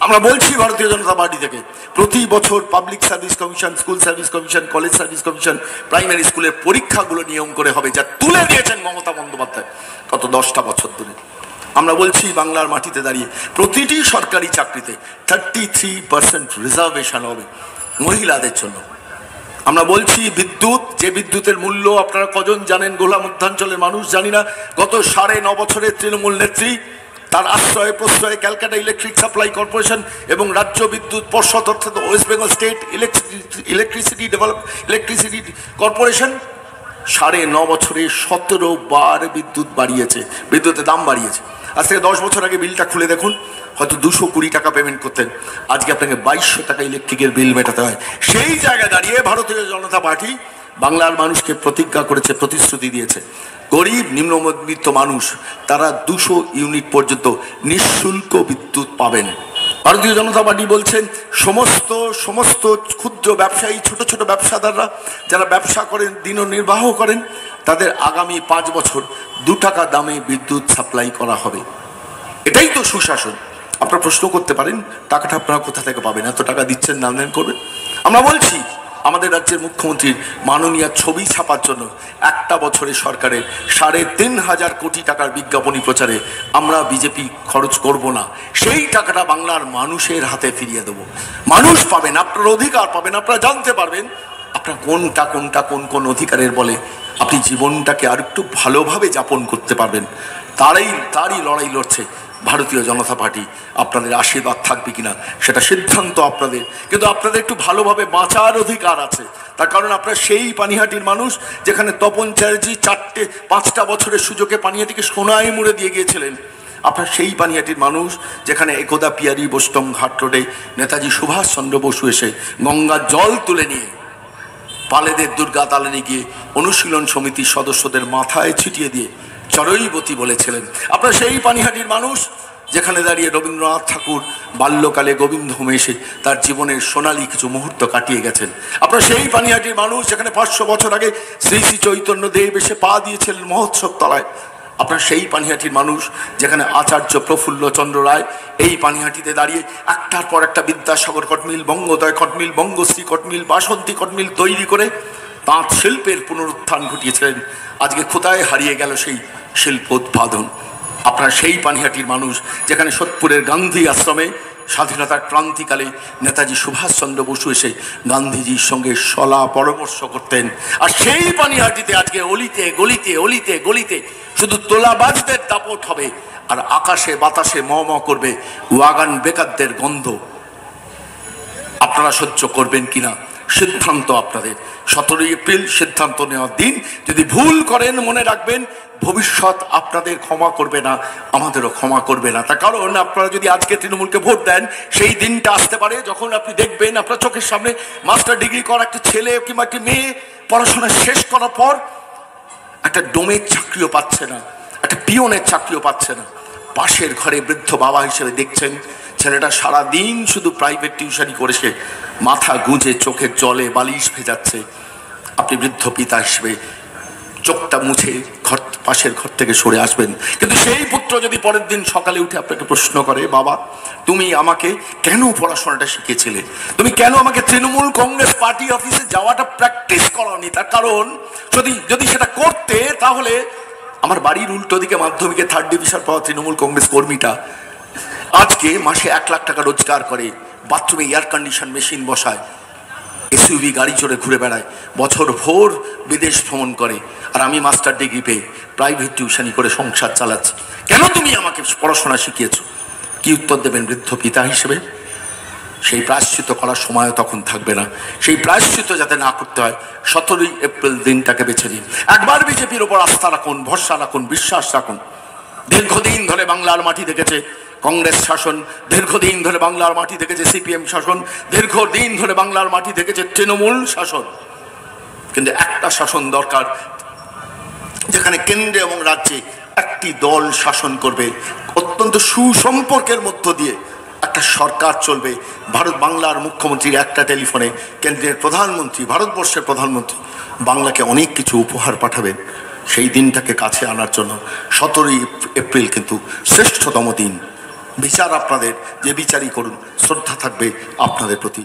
আমরা বলছি ভারতীয় জনতা পার্টি থেকে প্রতি বছর public service commission, school service commission, college service commission, primary স্কুলের পরীক্ষাগুলো নিয়ম করে হবে, যা তুলে দিয়েছেন মমতা বন্দ্যোপাধ্যায় গত 10টা বছর ধরে। আমরা বলছি বাংলার মাটিতে দাঁড়িয়ে প্রতিটি সরকারি চাকরিতে 33% রিজার্ভেশন হবে মহিলাদের জন্য। আমরা বলছি বিদ্যুৎ, যে বিদ্যুতের মূল্য আপনারা কজন জানেন, গোলা মধ্যাঞ্চলের মানুষ জানি না। গত 9.5 বছরের তৃণমূল নেত্রী তার আশ্রয়ে প্রশ্রয়ে ক্যালকাটা ইলেকট্রিক সাপ্লাই কর্পোরেশন এবং রাজ্য বিদ্যুৎ পর্ষদ অর্থাৎ West Bengal state electricity corporation 9.5 বছরে 17 বার বিদ্যুৎ বাড়িয়েছে, বিদ্যুতের দাম বাড়িয়েছে। আজ থেকে 10 বছর আগে বিলটা খুলে দেখুন, হয়তো 220 টাকা পেমেন্ট করতেন, আজকে আপনাকে 2200 টাকা ইলেকট্রিকের বিল মেটাতে হয়। সেই জায়গায় দাঁড়িয়ে ভারতীয় জনতা পার্টি বাংলার মানুষকে প্রতিজ্ঞা করেছে, প্রতিশ্রুতি দিয়েছে, গরিব নিম্ন মধ্যবিত্ত মানুষ তারা 200 ইউনিট পর্যন্ত নিঃশুল্ক বিদ্যুৎ পাবেন। ভারতীয় জনতা পার্টি বলছেন সমস্ত ক্ষুদ্র ব্যবসায়ী, ছোট ছোট ব্যবসাদাররা যারা ব্যবসা করেন, দিন নির্বাহ করেন, তাদের আগামী 5 বছর 2 টাকা দামে বিদ্যুৎ সাপ্লাই করা হবে। এটাই তো সুশাসন। আপনারা প্রশ্ন করতে পারেন টাকাটা আপনারা কোথা থেকে পাবেন, এত টাকা দিচ্ছেন, নামলেন করবেন। আমরা বলছি আমাদের রাজ্যের মুখ্যমন্ত্রীর মাননীয় ছবি ছাপার জন্য একটা বছরে সরকারের 3500 কোটি টাকার বিজ্ঞাপনী প্রচারে আমরা বিজেপি খরচ করব না। সেই টাকাটা বাংলার মানুষের হাতে ফিরিয়ে দেব। মানুষ পাবেন, আপনার অধিকার পাবেন, আপনারা জানতে পারবেন আপনার কোনটা কোন অধিকারের বলে আপনি জীবনটাকে আর একটু ভালোভাবে যাপন করতে পারবেন। তারই লড়াই লড়ছে ভারতীয় জনতা পার্টি। আপনাদের আশীর্বাদ থাকবে কিনা সেটা সিদ্ধান্ত আপনাদের, কিন্তু আপনাদের একটু ভালোভাবে বাঁচার অধিকার আছে। তার কারণ আপনারা সেই পানিহাটির মানুষ যেখানে তপন চ্যাটার্জি 5টা বছরের সুযোগে পানিহাটিকে সোনায় মুড়ে দিয়ে গিয়েছিলেন। আপনারা সেই পানিহাটির মানুষ যেখানে একদা পিয়ারি বোস্টম ঘাট রোডে নেতাজি সুভাষচন্দ্র বসু এসে গঙ্গার জল তুলে নিয়ে পালেদের দুর্গা তালেনে গিয়ে অনুশীলন সমিতির সদস্যদের মাথায় ছিটিয়ে দিয়ে চরৈবতী বলেছিলেন। আপনারা সেই পানিহাটির মানুষ যেখানে দাঁড়িয়ে রবীন্দ্রনাথ ঠাকুর বাল্যকালে গোবিন্দ হোমে এসে তার জীবনের সোনালী কিছু মুহূর্ত কাটিয়ে গেছেন। আপনারা সেই পানিহাটির মানুষ যেখানে 500 বছর আগে শ্রী শ্রী চৈতন্য দেব এসে পা দিয়েছিলেন মহোৎসব তলায়। আপনার সেই পানিহাটির মানুষ যেখানে আচার্য প্রফুল্ল চন্দ্র রায় এই পানিহাটিতে দাঁড়িয়ে একটার পর একটা বিদ্যাসাগর কটমিল, বঙ্গোদয় কটমিল, বঙ্গশ্রী কটমিল, বাসন্তী কটমিল তৈরি করে তাঁত শিল্পের পুনরুত্থান ঘটিয়েছিলেন। আজকে কোথায় হারিয়ে গেল সেই শিল্প উৎপাদন? আপনার সেই পানিহাটির মানুষ যেখানে সোদপুরের গান্ধী আশ্রমে স্বাধীনতার ক্রান্তিকালে নেতাজি সুভাষচন্দ্র বসু এসে গান্ধীজির সঙ্গে সলা পরামর্শ করতেন। আর সেই পানিহাটিতে আজকে অলিতে গলিতে অলিতে গলিতে শুধু তোলাবাজদের দাপট হবে, আর আকাশে বাতাসে ম ম করবে ওয়াগান বেকারদের গন্ধ। আপনারা সহ্য করবেন কিনা সিদ্ধান্ত আপনাদের। 17 এপ্রিল সিদ্ধান্ত নেওয়ার দিন। যদি ভুল করেন মনে রাখবেন ভবিষ্যৎ আপনাদের ক্ষমা করবে না, আমাদেরও ক্ষমা করবে না। তার কারণ আপনারা যদি আজকে তৃণমূলকে ভোট দেন, সেই দিনটা আসতে পারে যখন আপনি দেখবেন আপনার চোখের সামনে মাস্টার ডিগ্রি করা একটা ছেলে কিংবা একটি মেয়ে পড়াশোনা শেষ করার পর একটা ডোমের চাকরিও পাচ্ছে না, একটা পিয়নের চাকরিও পাচ্ছে না। পাশের ঘরে বৃদ্ধ বাবা হিসেবে দেখছেন ছেলেটা সারা দিন শুধু প্রাইভেট টিউশনি করেছে, মাথা গুঁজে চোখের জলে বালিশ ভেজাচ্ছে। আপনি বৃদ্ধ পিতা হিসেবে চোখটা মুছে পাশের ঘর থেকে সরে আসবেন। কিন্তু সেই পুত্র যদি পরের দিন সকালে উঠে আপনাকে প্রশ্ন করে, বাবা তুমি আমাকে কেন পড়াশোনাটা শিখিয়েছিলে, তুমি কেন আমাকে তৃণমূল কংগ্রেস পার্টি অফিসে যাওয়াটা প্র্যাকটিস করানি? তার কারণ যদি সেটা করতে তাহলে আমার বাড়ির উল্টো দিকে মাধ্যমিকে 3rd ডিভিশন পাওয়া তৃণমূল কংগ্রেস কর্মীটা আজকে মাসে 1 লাখ টাকা রোজগার করে, বাথরুমে এয়ার কন্ডিশন মেশিন বসায়, এসইউভি গাড়ি চড়ে ঘুরে বেড়ায়, বছর ভোর বিদেশ ভ্রমণ করে, আর আমি মাস্টার ডিগ্রি পেয়ে প্রাইভেট টিউশনি করে সংসার চালাচ্ছি। কেন তুমি আমাকে পড়াশোনা শিখিয়েছো? কি উত্তর দেবেন বৃদ্ধ পিতা হিসেবে? সেই প্রায়শ্চিত্ত করার সময় তখন থাকবে না। সেই প্রায়শ্চিত্ত যাতে না করতে হয় 17 এপ্রিল দিনটাকে বেছে নিন। একবার বিজেপির ওপর আস্থা রাখুন, ভরসা রাখুন, বিশ্বাস রাখুন। দীর্ঘদিন ধরে বাংলার মাটি দেখেছে কংগ্রেস শাসন, দীর্ঘদিন ধরে বাংলার মাটি দেখেছে সিপিএম শাসন, দীর্ঘদিন ধরে বাংলার মাটি দেখেছে তৃণমূল শাসন। কিন্তু একটা শাসন দরকার যেখানে কেন্দ্রে এবং রাজ্যে একটি দল শাসন করবে, অত্যন্ত সুসম্পর্কের মধ্য দিয়ে একটা সরকার চলবে। বাংলার মুখ্যমন্ত্রীর একটা টেলিফোনে কেন্দ্রের প্রধানমন্ত্রী, ভারতবর্ষের প্রধানমন্ত্রী বাংলাকে অনেক কিছু উপহার পাঠাবেন। সেই দিনটাকে কাছে আনার জন্য 17 এপ্রিল কিন্তু শ্রেষ্ঠতম দিন। বিচার আপনাদের, যে বিচারই করুন শ্রদ্ধা থাকবে আপনাদের প্রতি।